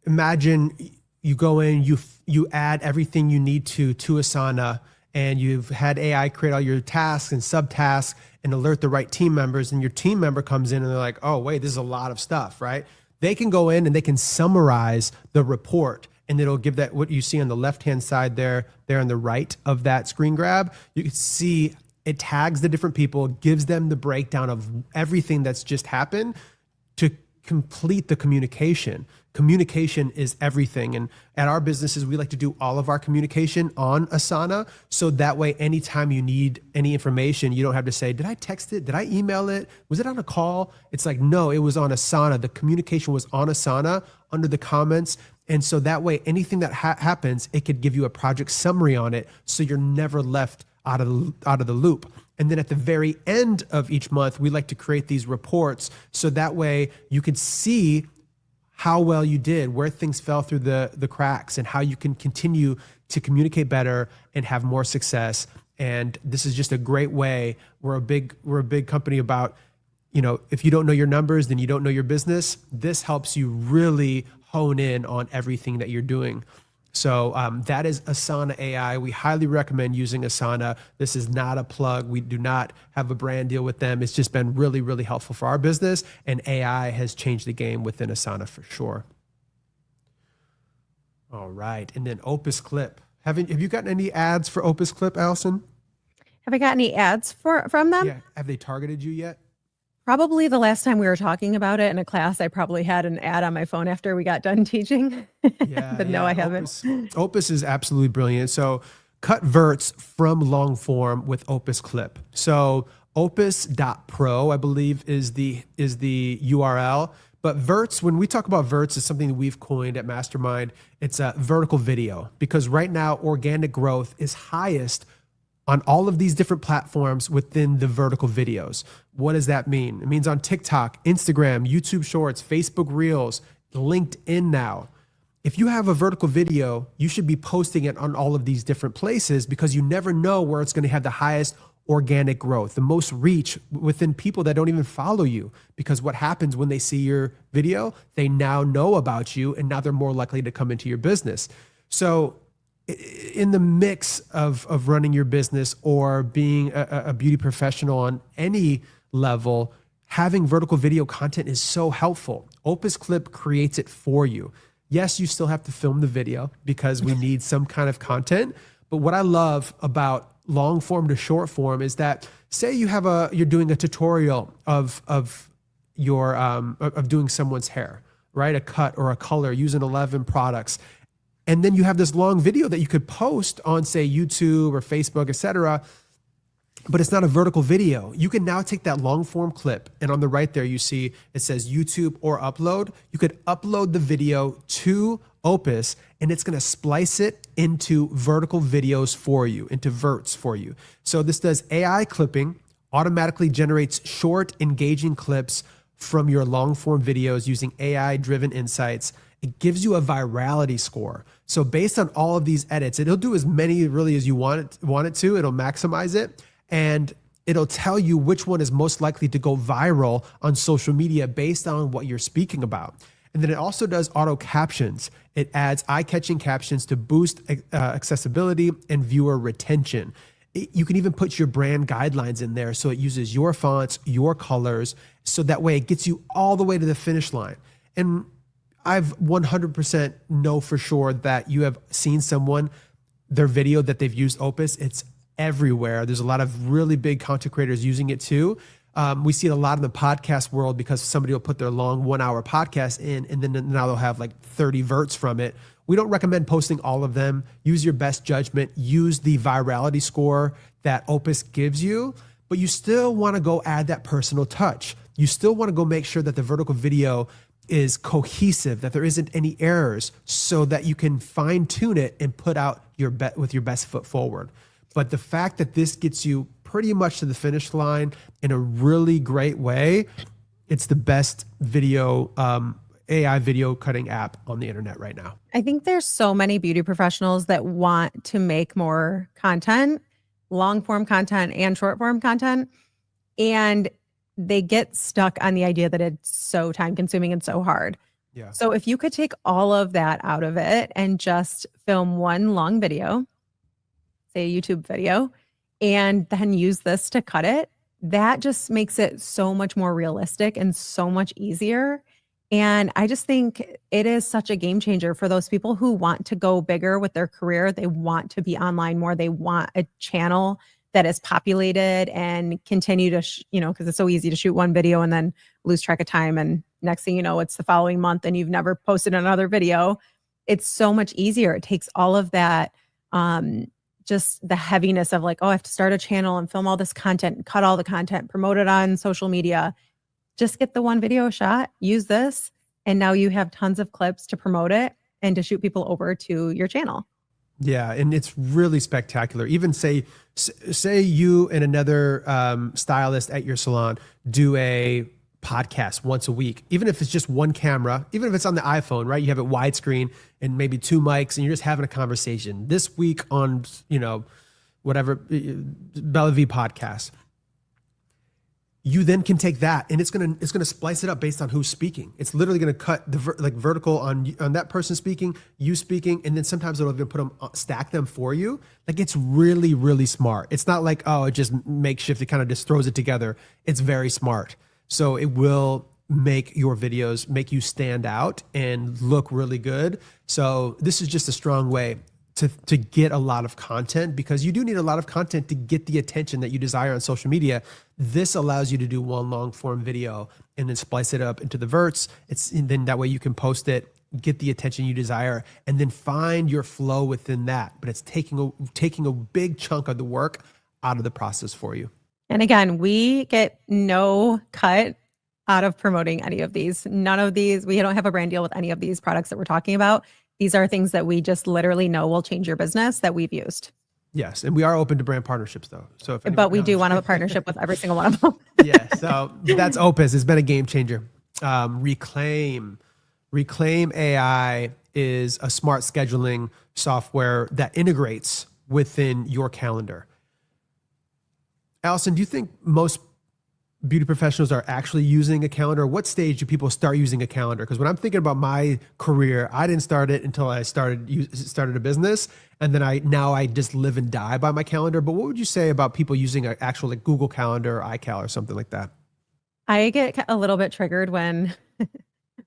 imagine you go in, you add everything you need to Asana, and you've had AI create all your tasks and subtasks and alert the right team members, and your team member comes in and they're like, oh, wait, this is a lot of stuff, right? They can go in and they can summarize the report, and it'll give that what you see on the left-hand side there on the right of that screen grab. You can see it tags the different people, gives them the breakdown of everything that's just happened to complete the communication. Communication is everything. And at our businesses, we like to do all of our communication on Asana. So that way, anytime you need any information, you don't have to say, did I text it? Did I email it? Was it on a call? It's like, no, it was on Asana. The communication was on Asana under the comments. And so that way, anything that happens, it could give you a project summary on it. So you're never left out of the loop. And then at the very end of each month, we like to create these reports. So that way you can see how well you did, where things fell through the cracks, and how you can continue to communicate better and have more success. And this is just a great way. We're a big company about, if you don't know your numbers, then you don't know your business. This helps you really hone in on everything that you're doing. So that is Asana AI. We highly recommend using Asana. This is not a plug. We do not have a brand deal with them. It's just been really, really helpful for our business, and AI has changed the game within Asana for sure. All right. And then Opus Clip. Have you gotten any ads for Opus Clip, Allison? Have I got any ads from them? Yeah. Have they targeted you yet? Probably the last time we were talking about it in a class, I probably had an ad on my phone after we got done teaching. But no, I haven't. Opus is absolutely brilliant. So cut verts from long form with Opus Clip. So opus.pro, I believe, is the URL. But verts, when we talk about verts, is something that we've coined at MasterMynd. It's a vertical video, because right now organic growth is highest on all of these different platforms within the vertical videos. What does that mean? It means on TikTok, Instagram, YouTube Shorts, Facebook Reels, LinkedIn now. If you have a vertical video, you should be posting it on all of these different places, because you never know where it's going to have the highest organic growth, the most reach within people that don't even follow you. Because what happens when they see your video, they now know about you, and now they're more likely to come into your business. So in the mix of running your business or being a beauty professional on any level, having vertical video content is so helpful. Opus Clip creates it for you. Yes, you still have to film the video because we need some kind of content. But what I love about long form to short form is that, say you're doing a tutorial of doing someone's hair, right? A cut or a color using 11 products. And then you have this long video that you could post on, say, YouTube or Facebook, etc. But it's not a vertical video. You can now take that long form clip, and on the right there, you see it says YouTube or upload. You could upload the video to Opus, and it's going to splice it into vertical videos for you, into verts for you. So this does AI clipping, automatically generates short, engaging clips from your long form videos using AI-driven insights. It gives you a virality score. So based on all of these edits, it'll do as many really as you want it to. It'll maximize it, and it'll tell you which one is most likely to go viral on social media based on what you're speaking about. And then it also does auto captions. It adds eye-catching captions to boost accessibility and viewer retention. You can even put your brand guidelines in there, so it uses your fonts, your colors, so that way it gets you all the way to the finish line. And I've 100% know for sure that you have seen their video that they've used Opus. It's everywhere. There's a lot of really big content creators using it too. We see it a lot in the podcast world because somebody will put their long 1 hour podcast in and then now they'll have like 30 verts from it. We don't recommend posting all of them. Use your best judgment. Use the virality score that Opus gives you, but you still want to go add that personal touch. You still want to go make sure that the vertical video is cohesive, that there isn't any errors, so that you can fine tune it and put out your with your best foot forward. But the fact that this gets you pretty much to the finish line in a really great way, it's the best video, AI video cutting app on the internet right now. I think there's so many beauty professionals that want to make more content, long form content and short form content. And they get stuck on the idea that it's so time consuming and so hard. Yeah. So if you could take all of that out of it and just film one long video, say a YouTube video, and then use this to cut it, that just makes it so much more realistic and so much easier. And I just think it is such a game changer for those people who want to go bigger with their career. They want to be online more. They want a channel that is populated and continue to, because it's so easy to shoot one video and then lose track of time. And next thing you know, it's the following month and you've never posted another video. It's so much easier. It takes all of that, just the heaviness of like, oh, I have to start a channel and film all this content, cut all the content, promote it on social media. Just get the one video shot, use this, and now you have tons of clips to promote it and to shoot people over to your channel. Yeah, and it's really spectacular. Even say you and another stylist at your salon do a podcast once a week, even if it's just one camera, even if it's on the iPhone, right? You have it widescreen and maybe two mics and you're just having a conversation. This week on, whatever, Bellevue podcast. You then can take that and it's gonna splice it up based on who's speaking. It's literally gonna cut the vertical on that person speaking, you speaking, and then sometimes it'll even put them stack them for you. Like it's really, really smart. It's not like, oh, it just makeshift. It kind of just throws it together. It's very smart. So it will make your videos make you stand out and look really good. So this is just a strong way to get a lot of content, because you do need a lot of content to get the attention that you desire on social media. This allows you to do one long form video and then splice it up into the verts. And then that way you can post it, get the attention you desire, and then find your flow within that. But it's taking a big chunk of the work out of the process for you. And again, we get no cut out of promoting any of these. None of these, we don't have a brand deal with any of these products that we're talking about. These are things that we just literally know will change your business that we've used. Yes, and we are open to brand partnerships though. So, but we do want a partnership with every single one of them. Yeah, so that's Opus. It's been a game changer. Reclaim AI is a smart scheduling software that integrates within your calendar. Allison, do you think most beauty professionals are actually using a calendar? What stage do people start using a calendar? Because when I'm thinking about my career, I didn't start it until I started a business, and then I just live and die by my calendar. But what would you say about people using an actual like Google Calendar or iCal or something like that? I get a little bit triggered when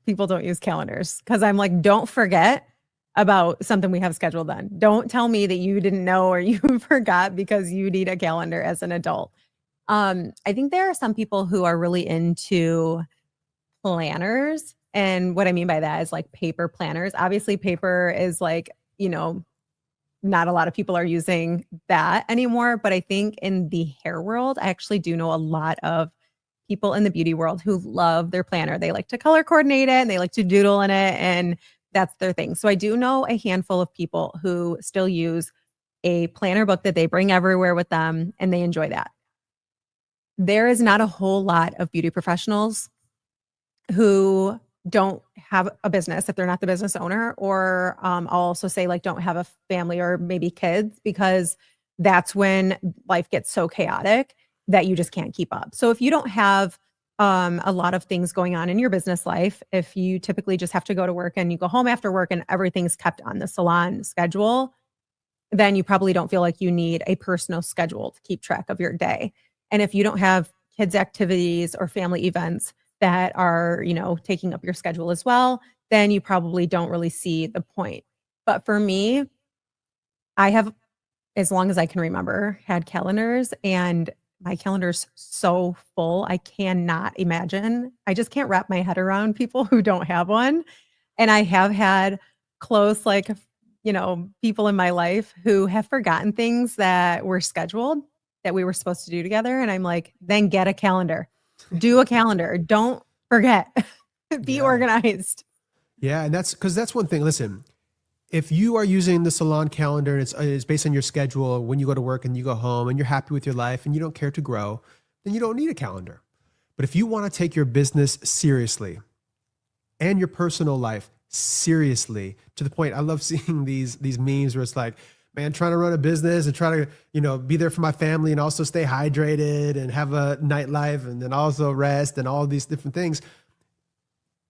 people don't use calendars, because I'm like, don't forget about something we have scheduled then. Don't tell me that you didn't know or you forgot because you need a calendar as an adult. I think there are some people who are really into planners. And what I mean by that is like paper planners. Obviously, paper is like, not a lot of people are using that anymore. But I think in the hair world, I actually do know a lot of people in the beauty world who love their planner. They like to color coordinate it and they like to doodle in it, and that's their thing. So I do know a handful of people who still use a planner book that they bring everywhere with them, and they enjoy that. There is not a whole lot of beauty professionals who don't have a business if they're not the business owner, or I'll also say like don't have a family or maybe kids, because that's when life gets so chaotic that you just can't keep up. So if you don't have a lot of things going on in your business life, if you typically just have to go to work and you go home after work and everything's kept on the salon schedule, then you probably don't feel like you need a personal schedule to keep track of your day. And if you don't have kids' activities or family events that are, taking up your schedule as well, then you probably don't really see the point. But for me, I have, as long as I can remember, had calendars, and my calendar's so full. I cannot imagine. I just can't wrap my head around people who don't have one. And I have had close, like, people in my life who have forgotten things that were scheduled that we were supposed to do together. And I'm like, then get a calendar, do a calendar. Don't forget, be organized. Yeah. And that's one thing. Listen, if you are using the salon calendar and it's based on your schedule, when you go to work and you go home and you're happy with your life and you don't care to grow, then you don't need a calendar. But if you want to take your business seriously and your personal life seriously, to the point, I love seeing these memes where it's like, man, trying to run a business and try to, be there for my family and also stay hydrated and have a nightlife and then also rest and all these different things.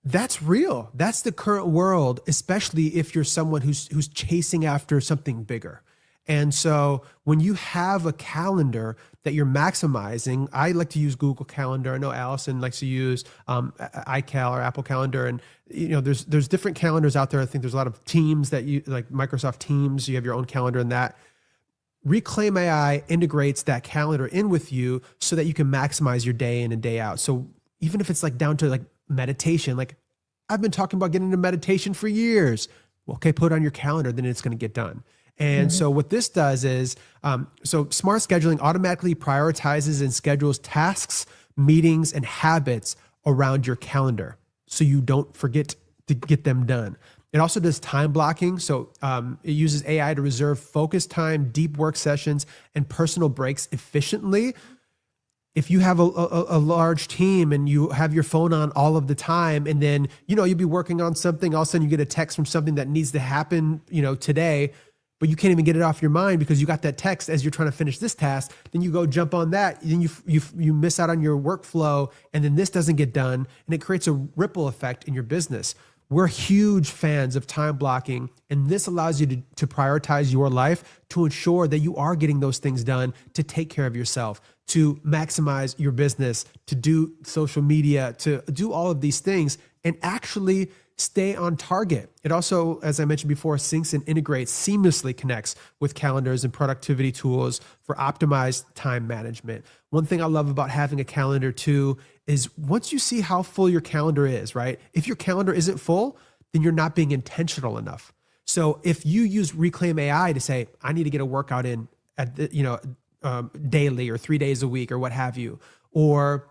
That's real. That's the current world, especially if you're someone who's chasing after something bigger. And so when you have a calendar that you're maximizing, I like to use Google Calendar. I know Allison likes to use iCal or Apple Calendar. And there's different calendars out there. I think there's a lot of Teams that you like, Microsoft Teams. You have your own calendar in that. Reclaim AI integrates that calendar in with you so that you can maximize your day in and day out. So even if it's like down to like meditation, like I've been talking about getting into meditation for years. Well, okay, put it on your calendar, then it's going to get done. And so what this does is, so smart scheduling automatically prioritizes and schedules tasks, meetings, and habits around your calendar so you don't forget to get them done. It also does time blocking. So it uses AI to reserve focus time, deep work sessions, and personal breaks efficiently. If you have a large team and you have your phone on all of the time, and then, you'll be working on something, all of a sudden you get a text from something that needs to happen, today, but you can't even get it off your mind because you got that text as you're trying to finish this task. Then you go jump on that. Then you miss out on your workflow, and then this doesn't get done, and it creates a ripple effect in your business. We're huge fans of time blocking, and this allows you to prioritize your life to ensure that you are getting those things done, to take care of yourself, to maximize your business, to do social media, to do all of these things and actually stay on target. It also, as I mentioned before, syncs and integrates, seamlessly connects with calendars and productivity tools for optimized time management. One thing I love about having a calendar too is once you see how full your calendar is, right? If your calendar isn't full, then you're not being intentional enough. So if you use Reclaim AI to say, I need to get a workout in at daily or 3 days a week or what have you, or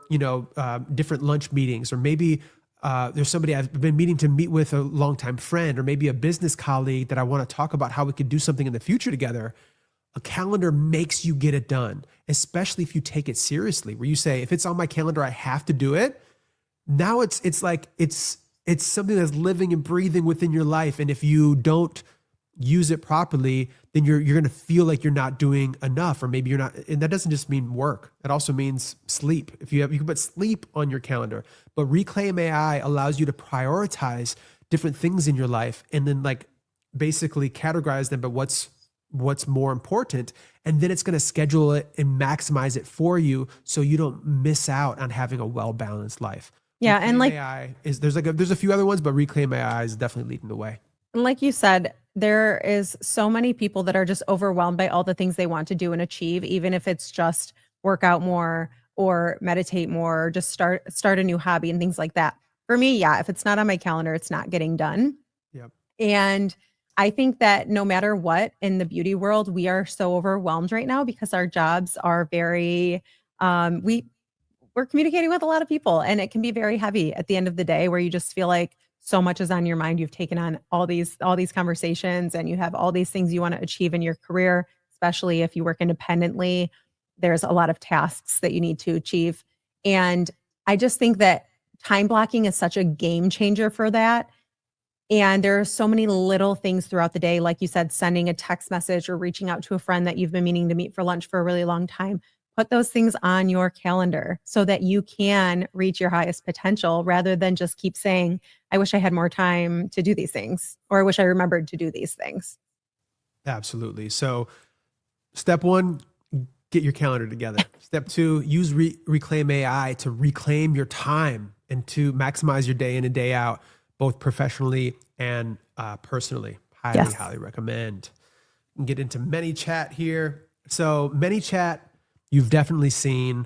different lunch meetings, or maybe there's somebody I've been meeting to meet with, a longtime friend, or maybe a business colleague that I want to talk about how we could do something in the future together. A calendar makes you get it done, especially if you take it seriously, where you say, if it's on my calendar, I have to do it. Now it's something that's living and breathing within your life. And if you don't use it properly, then you're going to feel like you're not doing enough, or maybe you're not. And that doesn't just mean work. That also means sleep. You can put sleep on your calendar, but Reclaim AI allows you to prioritize different things in your life and then like basically categorize them, but what's more important. And then it's going to schedule it and maximize it for you so you don't miss out on having a well-balanced life. Yeah. Reclaim And like, AI there's a few other ones, but Reclaim AI is definitely leading the way. And like you said, there is so many people that are just overwhelmed by all the things they want to do and achieve, even if it's just work out more or meditate more, or just start a new hobby and things like that. For me, yeah, if it's not on my calendar, it's not getting done. Yep. And I think that no matter what in the beauty world, we are so overwhelmed right now because our jobs are very, we're communicating with a lot of people, and it can be very heavy at the end of the day, where you just feel like so much is on your mind. You've taken on all these conversations, and you have all these things you want to achieve in your career, especially if you work independently. There's a lot of tasks that you need to achieve. And I just think that time blocking is such a game changer for that. And there are so many little things throughout the day, like you said, sending a text message or reaching out to a friend that you've been meaning to meet for lunch for a really long time. Put those things on your calendar so that you can reach your highest potential, rather than just keep saying, I wish I had more time to do these things, or I wish I remembered to do these things. Absolutely. So step one, get your calendar together. Step two, use Reclaim AI to reclaim your time and to maximize your day in and day out, both professionally and personally. Highly recommend. Get into ManyChat here. So ManyChat, you've definitely seen.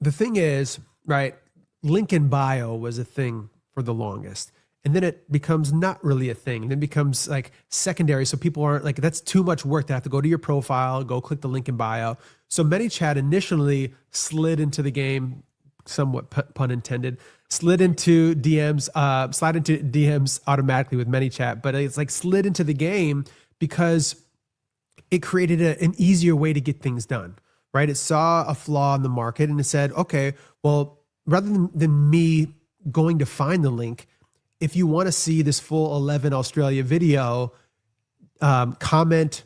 The thing is, right, link in bio was a thing for the longest. And then it becomes not really a thing. Then it becomes like secondary. So people aren't like, that's too much work to have to go to your profile, go click the link in bio. So ManyChat initially slid into the game, somewhat pun intended, slid into DMs, slide into DMs automatically with ManyChat, but it's like slid into the game because it created an easier way to get things done, right? It saw a flaw in the market and it said, okay, well, rather than me going to find the link, if you want to see this full 11 Australia video, comment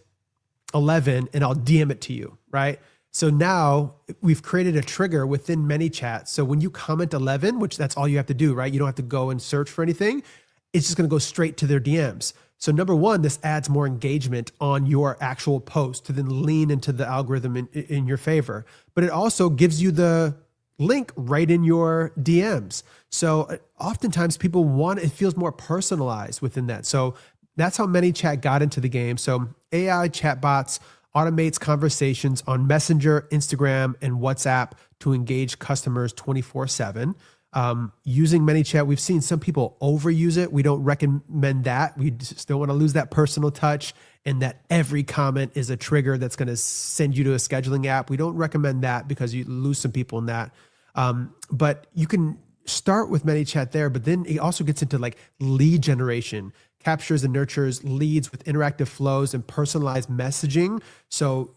11 and I'll DM it to you, right? So now we've created a trigger within ManyChat. So when you comment 11, which that's all you have to do, right? You don't have to go and search for anything. It's just going to go straight to their DMs. So number one, this adds more engagement on your actual post to then lean into the algorithm in your favor. But it also gives you the link right in your DMs. So oftentimes people want, it feels more personalized within that. So that's how ManyChat got into the game. So AI chatbots automates conversations on Messenger, Instagram, and WhatsApp to engage customers 24/7. Using ManyChat, we've seen some people overuse it. We don't recommend that. We just don't want to lose that personal touch and that every comment is a trigger that's going to send you to a scheduling app. We don't recommend that because you lose some people in that. But you can start with ManyChat there, but then it also gets into like lead generation, captures and nurtures leads with interactive flows and personalized messaging. So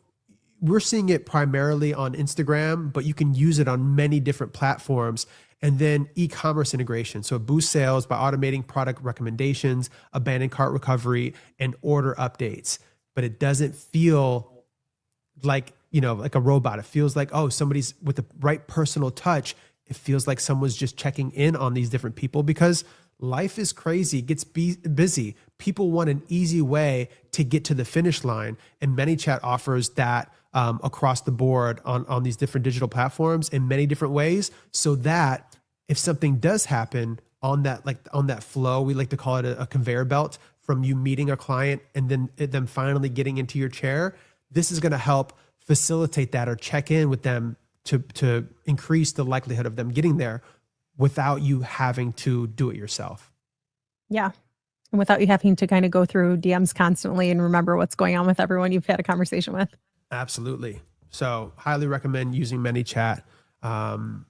we're seeing it primarily on Instagram, but you can use it on many different platforms. And then e-commerce integration. So boost sales by automating product recommendations, abandoned cart recovery, and order updates. But it doesn't feel like, like a robot. It feels like, oh, somebody's with the right personal touch. It feels like someone's just checking in on these different people because life is crazy, it gets busy. People want an easy way to get to the finish line. And ManyChat offers that across the board on these different digital platforms in many different ways, so that if something does happen on that flow, we like to call it a conveyor belt from you meeting a client and then them finally getting into your chair, this is going to help facilitate that or check in with them to increase the likelihood of them getting there without you having to do it yourself. Yeah. And without you having to kind of go through DMs constantly and remember what's going on with everyone you've had a conversation with. Absolutely. So highly recommend using ManyChat. And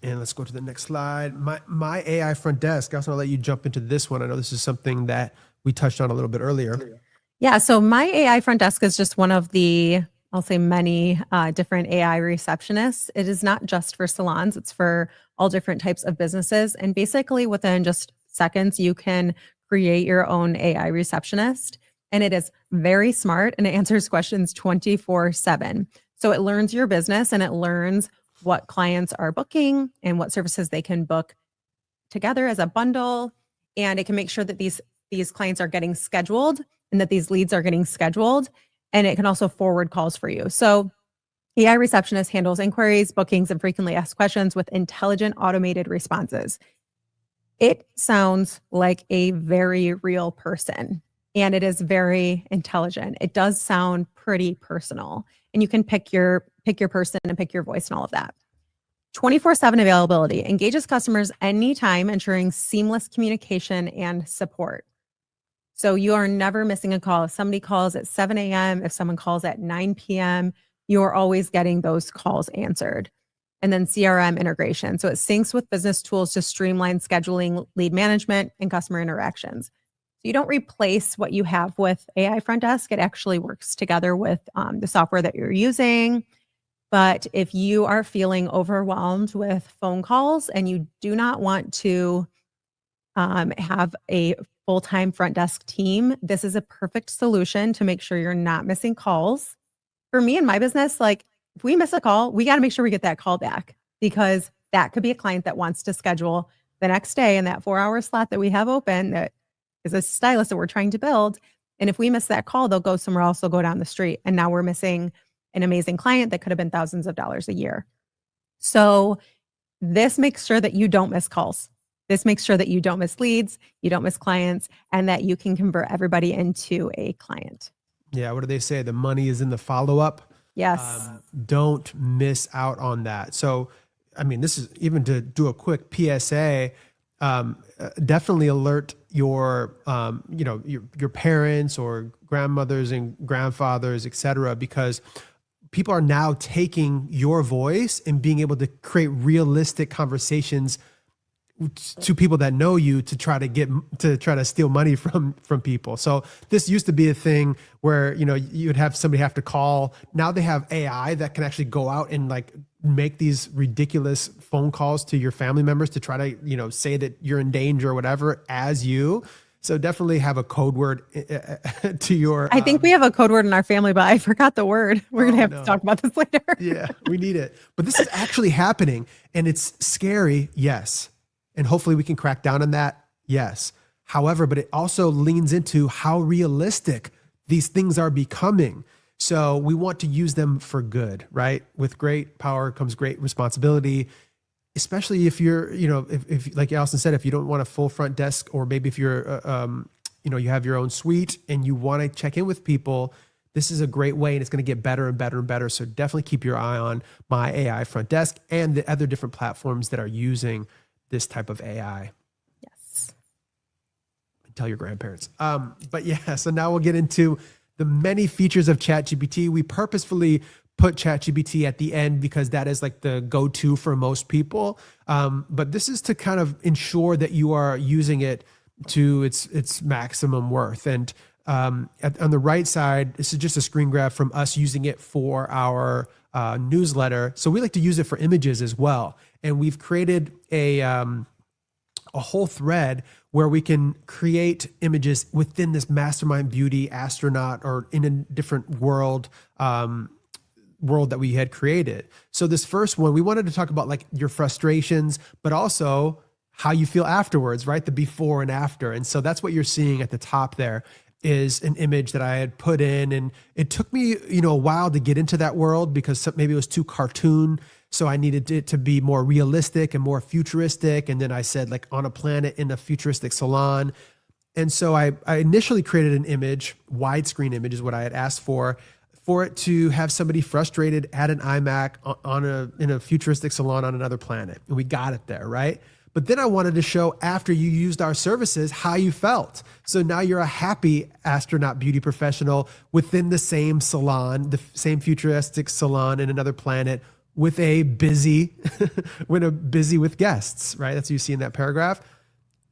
let's go to the next slide. My AI front desk. I also want to let you jump into this one. I know this is something that we touched on a little bit earlier. Yeah. So my AI front desk is just one of the, I'll say many different AI receptionists. It is not just for salons. It's for all different types of businesses. And basically within just seconds, you can create your own AI receptionist. And it is very smart and it answers questions 24/7. So it learns your business and it learns what clients are booking and what services they can book together as a bundle. And it can make sure that these clients are getting scheduled and that these leads are getting scheduled. And it can also forward calls for you. So AI Receptionist handles inquiries, bookings, and frequently asked questions with intelligent automated responses. It sounds like a very real person. And it is very intelligent. It does sound pretty personal. And you can pick your person and pick your voice and all of that. 24/7 availability engages customers anytime, ensuring seamless communication and support. So you are never missing a call. If somebody calls at 7 a.m., if someone calls at 9 p.m., you're always getting those calls answered. And then CRM integration. So it syncs with business tools to streamline scheduling, lead management, and customer interactions. You don't replace what you have with AI Front Desk. It actually works together with the software that you're using. But if you are feeling overwhelmed with phone calls and you do not want to have a full-time front desk team, this is a perfect solution to make sure you're not missing calls. For me and my business, like if we miss a call, we got to make sure we get that call back because that could be a client that wants to schedule the next day in that 4-hour slot that we have open that is a stylist that we're trying to build. And if we miss that call, they'll go somewhere else, they'll go down the street. And now we're missing an amazing client that could have been thousands of dollars a year. So this makes sure that you don't miss calls. This makes sure that you don't miss leads, you don't miss clients, and that you can convert everybody into a client. Yeah, what do they say? The money is in the follow-up. Yes. Don't miss out on that. So, I mean, this is even to do a quick PSA. Definitely alert your, your parents or grandmothers and grandfathers, et cetera, because people are now taking your voice and being able to create realistic conversations to people that know you to try to steal money from people. So this used to be a thing where, you would have somebody have to call. Now they have AI that can actually go out and like make these ridiculous phone calls to your family members to try to, say that you're in danger or whatever as you. So definitely have a code word to your. I think we have a code word in our family, but I forgot the word. We're going to have to talk about this later. Yeah, we need it. But this is actually happening and it's scary. Yes. And hopefully we can crack down on that. Yes. However, but it also leans into how realistic these things are becoming. So we want to use them for good, right? With great power comes great responsibility, especially if you're, if like Allison said, if you don't want a full front desk, or maybe if you're, you have your own suite and you want to check in with people, this is a great way and it's going to get better and better and better. So definitely keep your eye on My AI Front Desk and the other different platforms that are using this type of AI. Yes. Tell your grandparents. But yeah, so now we'll get into the many features of ChatGPT. We purposefully put ChatGPT at the end because that is like the go-to for most people. But this is to kind of ensure that you are using it to its maximum worth. And on the right side, this is just a screen grab from us using it for our newsletter. So we like to use it for images as well. And we've created a whole thread where we can create images within this MasterMynd Beauty astronaut or in a different world that we had created. So this first one, we wanted to talk about like your frustrations, but also how you feel afterwards, right? The before and after. And so that's what you're seeing at the top there is an image that I had put in. And it took me, a while to get into that world because maybe it was too cartoon. So I needed it to be more realistic and more futuristic. And then I said like on a planet in a futuristic salon. And so I initially created an image, widescreen image is what I had asked for it to have somebody frustrated at an iMac in a futuristic salon on another planet. And we got it there, right? But then I wanted to show after you used our services, how you felt. So now you're a happy astronaut beauty professional within the same salon, the same futuristic salon in another planet with a busy with guests, right? That's what you see in that paragraph.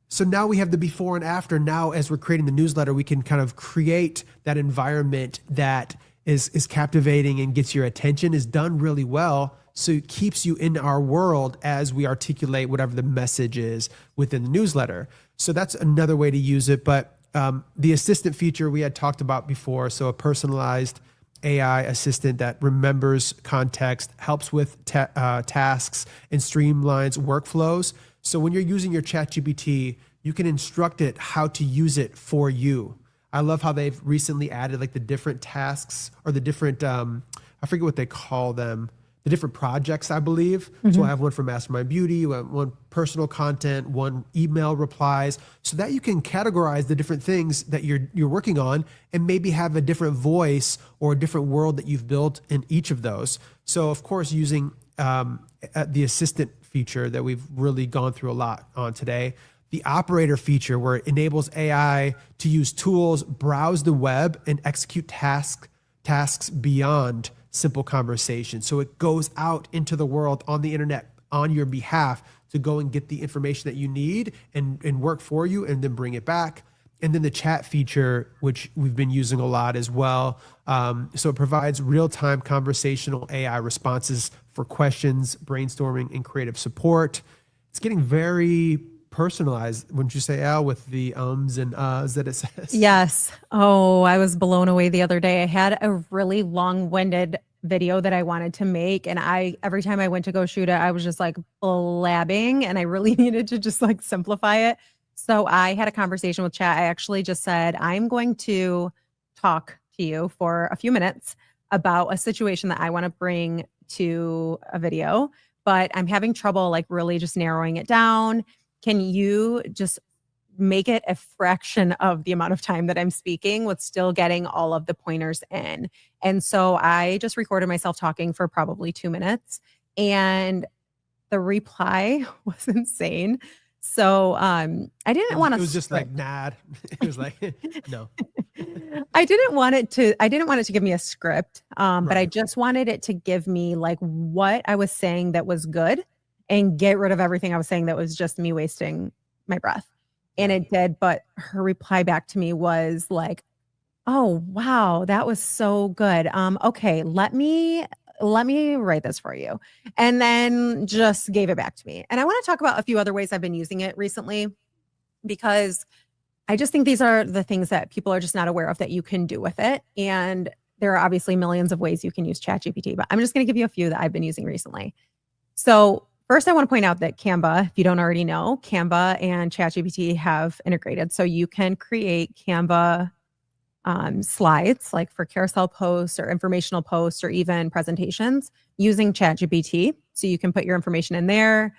So now we have the before and after. Now, as we're creating the newsletter, we can kind of create that environment that is captivating and gets your attention, is done really well. So it keeps you in our world as we articulate whatever the message is within the newsletter. So that's another way to use it. But the assistant feature we had talked about before, so a personalized AI assistant that remembers context, helps with tasks, and streamlines workflows. So when you're using your ChatGPT, you can instruct it how to use it for you. I love how they've recently added like the different tasks or the different, I forget what they call them, the different projects, I believe. Mm-hmm. So I have one for MasterMynd Beauty, one personal content, one email replies, so that you can categorize the different things that you're working on and maybe have a different voice or a different world that you've built in each of those. So of course, using the assistant feature that we've really gone through a lot on today, the operator feature where it enables AI to use tools, browse the web, and execute tasks beyond simple conversation. So it goes out into the world on the internet on your behalf to go and get the information that you need and work for you and then bring it back. And then the chat feature, which we've been using a lot as well. So it provides real-time conversational AI responses for questions, brainstorming, and creative support. It's getting very personalized, wouldn't you say, Al, with the ums and uhs that it says? Yes. Oh, I was blown away the other day. I had a really long-winded video that I wanted to make, and every time I went to go shoot it, I was just like blabbing, and I really needed to just like simplify it. So I had a conversation with chat. I actually just said, I'm going to talk to you for a few minutes about a situation that I want to bring to a video, but I'm having trouble like really just narrowing it down. Can you just make it a fraction of the amount of time that I'm speaking with still getting all of the pointers in. And so I just recorded myself talking for probably 2 minutes, and the reply was insane. So I didn't want It to was just like, nah. It was like, no. I didn't want it to give me a script, but I Right. just wanted it to give me like what I was saying that was good and get rid of everything I was saying that was just me wasting my breath. And Yeah. it did, but her reply back to me was like, "Oh, wow, that was so good. Okay, let me write this for you." And then just gave it back to me. And I want to talk about a few other ways I've been using it recently, because I just think these are the things that people are just not aware of that you can do with it. And there are obviously millions of ways you can use ChatGPT, but I'm just going to give you a few that I've been using recently. So first, I want to point out that Canva, if you don't already know, Canva and ChatGPT have integrated. So you can create Canva slides like for carousel posts or informational posts or even presentations using ChatGPT. So you can put your information in there,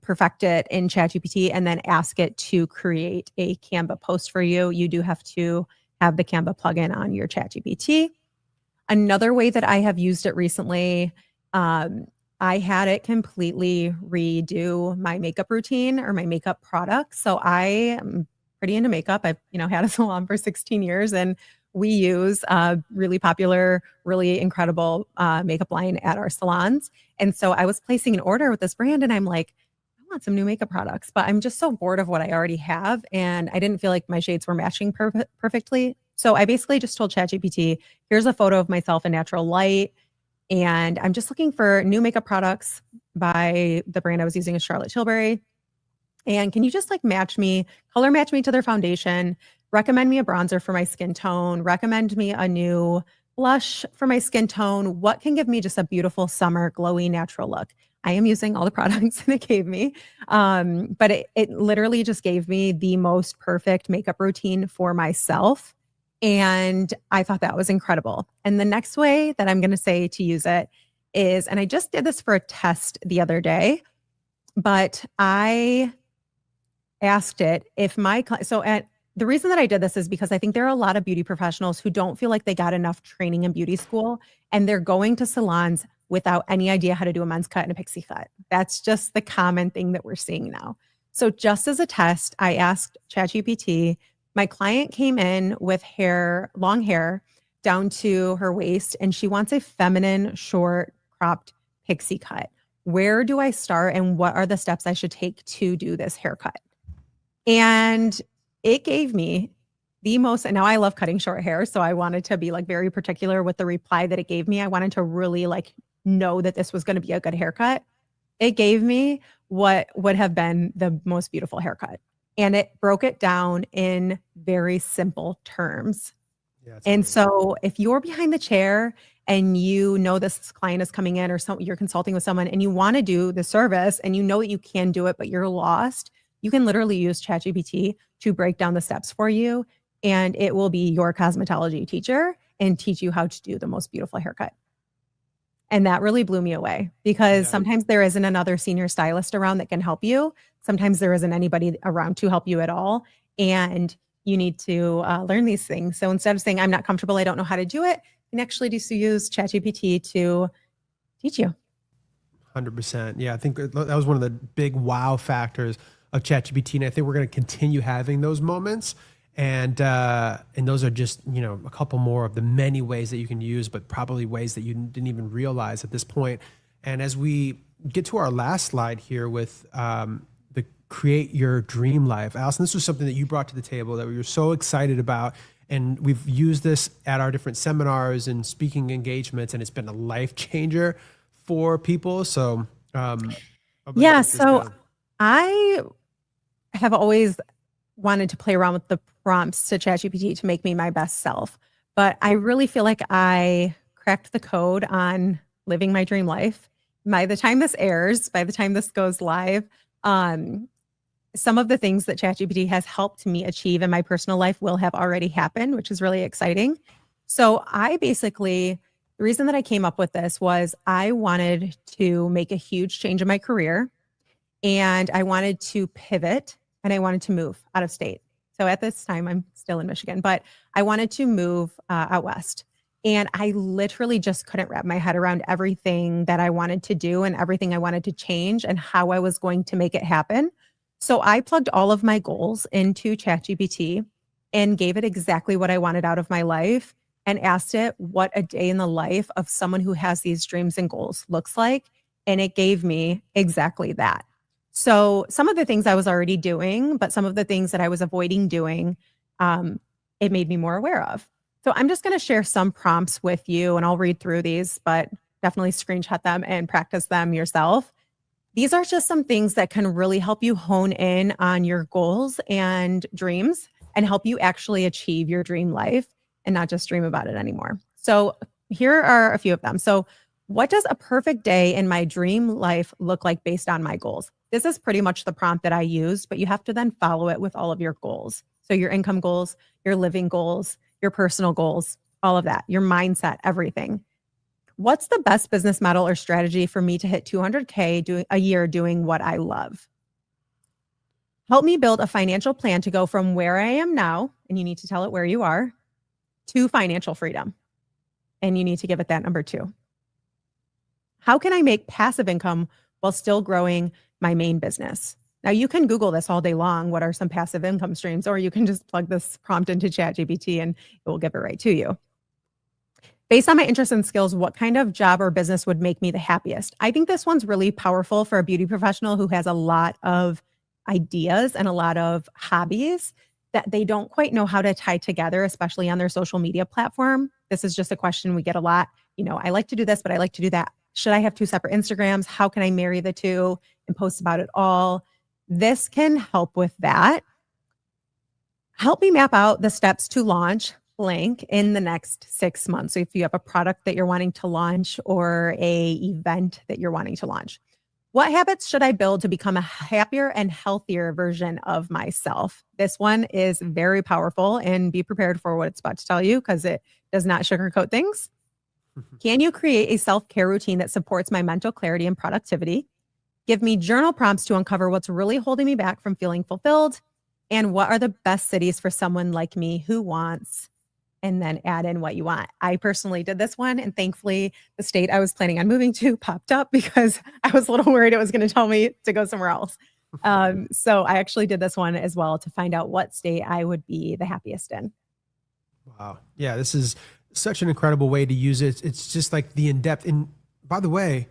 perfect it in ChatGPT, and then ask it to create a Canva post for you. You do have to have the Canva plugin on your ChatGPT. Another way that I have used it recently, I had it completely redo my makeup routine or my makeup products. So I am pretty into makeup. I've, had a salon for 16 years, and we use a really popular, really incredible makeup line at our salons. And so I was placing an order with this brand, and I'm like, I want some new makeup products, but I'm just so bored of what I already have. And I didn't feel like my shades were matching perfectly. So I basically just told ChatGPT, here's a photo of myself in natural light. And I'm just looking for new makeup products by the brand I was using is Charlotte Tilbury. And can you just like color match me to their foundation, recommend me a bronzer for my skin tone, recommend me a new blush for my skin tone? What can give me just a beautiful summer glowy natural look? I am using all the products that it gave me. But it literally just gave me the most perfect makeup routine for myself. And I thought that was incredible. And the next way that I'm going to say to use it is, and I just did this for a test the other day, but I asked it if the reason that I did this is because I think there are a lot of beauty professionals who don't feel like they got enough training in beauty school, and they're going to salons without any idea how to do a men's cut and a pixie cut. That's just the common thing that we're seeing now. So just as a test, I asked ChatGPT, my client came in with long hair down to her waist, and she wants a feminine, short, cropped pixie cut. Where do I start, and what are the steps I should take to do this haircut? And it gave me and now I love cutting short hair. So I wanted to be like very particular with the reply that it gave me. I wanted to really like know that this was going to be a good haircut. It gave me what would have been the most beautiful haircut. And it broke it down in very simple terms. Yeah, it's And amazing. so if you're behind the chair and you know this client is coming in, or you're consulting with someone and you want to do the service and you know that you can do it, but you're lost, you can literally use ChatGPT to break down the steps for you, and it will be your cosmetology teacher and teach you how to do the most beautiful haircut. And that really blew me away, because sometimes there isn't another senior stylist around that can help you. Sometimes there isn't anybody around to help you at all. And you need to learn these things. So instead of saying, I'm not comfortable, I don't know how to do it, you can actually just use ChatGPT to teach you. 100%. Yeah, I think that was one of the big wow factors of ChatGPT, and I think we're going to continue having those moments. And those are just a couple more of the many ways that you can use, but probably ways that you didn't even realize at this point. And as we get to our last slide here with the create your dream life, Allison, this was something that you brought to the table that we were so excited about. And we've used this at our different seminars and speaking engagements, and it's been a life changer for people. So, yeah. So I have always wanted to play around with the prompts to ChatGPT to make me my best self, but I really feel like I cracked the code on living my dream life. By the time this airs, by the time this goes live, some of the things that ChatGPT has helped me achieve in my personal life will have already happened, which is really exciting. So the reason that I came up with this was I wanted to make a huge change in my career, and I wanted to pivot and I wanted to move out of state. So at this time, I'm still in Michigan, but I wanted to move out west. And I literally just couldn't wrap my head around everything that I wanted to do and everything I wanted to change and how I was going to make it happen. So I plugged all of my goals into ChatGPT and gave it exactly what I wanted out of my life and asked it what a day in the life of someone who has these dreams and goals looks like. And it gave me exactly that. So some of the things I was already doing, but some of the things that I was avoiding doing, it made me more aware of. So I'm just going to share some prompts with you and I'll read through these, but definitely screenshot them and practice them yourself. These are just some things that can really help you hone in on your goals and dreams and help you actually achieve your dream life and not just dream about it anymore. So here are a few of them. So what does a perfect day in my dream life look like based on my goals? This is pretty much the prompt that I used, but you have to then follow it with all of your goals. So your income goals, your living goals, your personal goals, all of that, your mindset, everything. What's the best business model or strategy for me to hit 200K a year doing what I love? Help me build a financial plan to go from where I am now, and you need to tell it where you are, to financial freedom. And you need to give it that number 2. How can I make passive income while still growing my main business? Now you can Google this all day long. What are some passive income streams? Or you can just plug this prompt into ChatGPT and it will give it right to you. Based on my interests and skills, what kind of job or business would make me the happiest? I think this one's really powerful for a beauty professional who has a lot of ideas and a lot of hobbies that they don't quite know how to tie together, especially on their social media platform. This is just a question we get a lot. I like to do this, but I like to do that. Should I have 2 separate Instagrams? How can I marry the 2 and post about it all? This can help with that. Help me map out the steps to launch blank in the next 6 months. So if you have a product that you're wanting to launch or a event that you're wanting to launch, what habits should I build to become a happier and healthier version of myself? This one is very powerful, and be prepared for what it's about to tell you because it does not sugarcoat things. Can you create a self-care routine that supports my mental clarity and productivity? Give me journal prompts to uncover what's really holding me back from feeling fulfilled. And what are the best cities for someone like me who wants, and then add in what you want. I personally did this one, and thankfully the state I was planning on moving to popped up because I was a little worried it was going to tell me to go somewhere else. So I actually did this one as well to find out what state I would be the happiest in. Wow. Yeah, this is such an incredible way to use it. It's just like the in-depth. And by the way,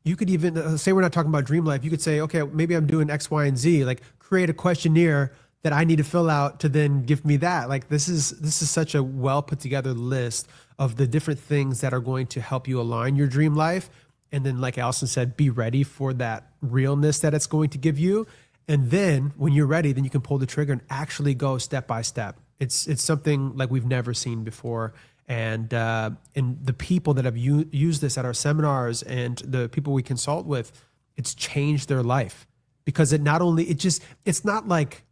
you could even say we're not talking about dream life. You could say, okay, maybe I'm doing X, Y, and Z. Like create a questionnaire that I need to fill out to then give me that. Like this is such a well put together list of the different things that are going to help you align your dream life. And then, like Allison said, be ready for that realness that it's going to give you. And then when you're ready, then you can pull the trigger and actually go step by step. It's something like we've never seen before. And the people that have used this at our seminars and the people we consult with, it's changed their life because it's not like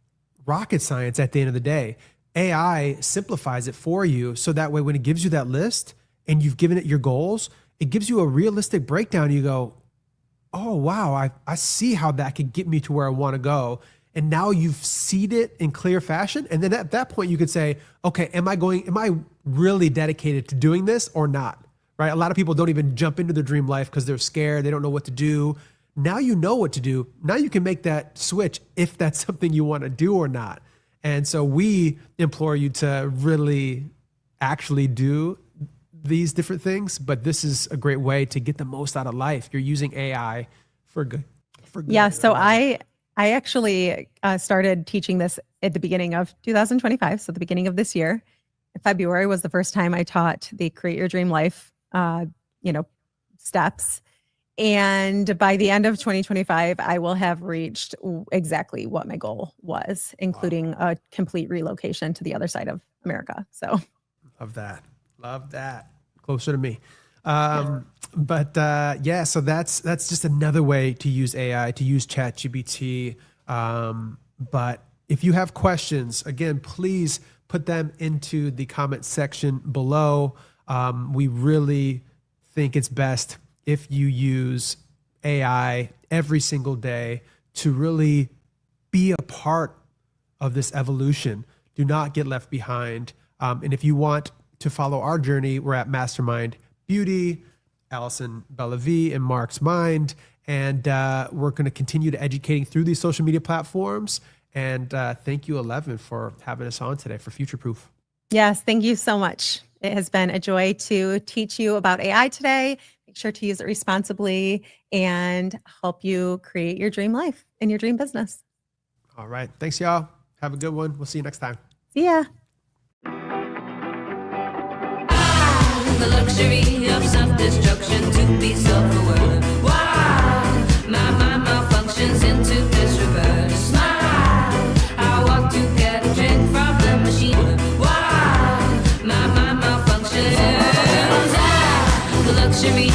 rocket science at the end of the day. AI simplifies it for you. So that way, when it gives you that list and you've given it your goals, it gives you a realistic breakdown. You go, oh, wow, I see how that could get me to where I want to go. And now you've seen it in clear fashion. And then at that point you could say, okay, am I really dedicated to doing this or not? Right? A lot of people don't even jump into their dream life because they're scared. They don't know what to do. Now you know what to do. Now you can make that switch if that's something you want to do or not. And so we implore you to really actually do these different things, but this is a great way to get the most out of life. You're using AI for good. Yeah. So I actually started teaching this at the beginning of 2025. So the beginning of this year, February was the first time I taught the Create Your Dream Life, steps. And by the end of 2025, I will have reached exactly what my goal was, including a complete relocation to the other side of America. So love that. Closer to me. So that's just another way to use AI, to use ChatGPT. But if you have questions, again, please put them into the comment section below. We really think it's best if you use AI every single day to really Be a part of this evolution. Do not get left behind. And if you want to follow our journey, we're at MasterMynd Beauty, Allison Bellavie, and Mark's Mind. And we're going to continue to educating through these social media platforms. And thank you, 11, for having us on today for Future Proof. Yes, thank you so much. It has been a joy to teach you about AI today. Make sure to use it responsibly and help you create your dream life and your dream business. All right. Thanks, y'all. Have a good one. We'll see you next time. See ya. The luxury of self-destruction to be self-aware. Why my mind malfunctions into this reverse? Smile, I walk to get a drink from the machine. Why my mind malfunctions? The luxury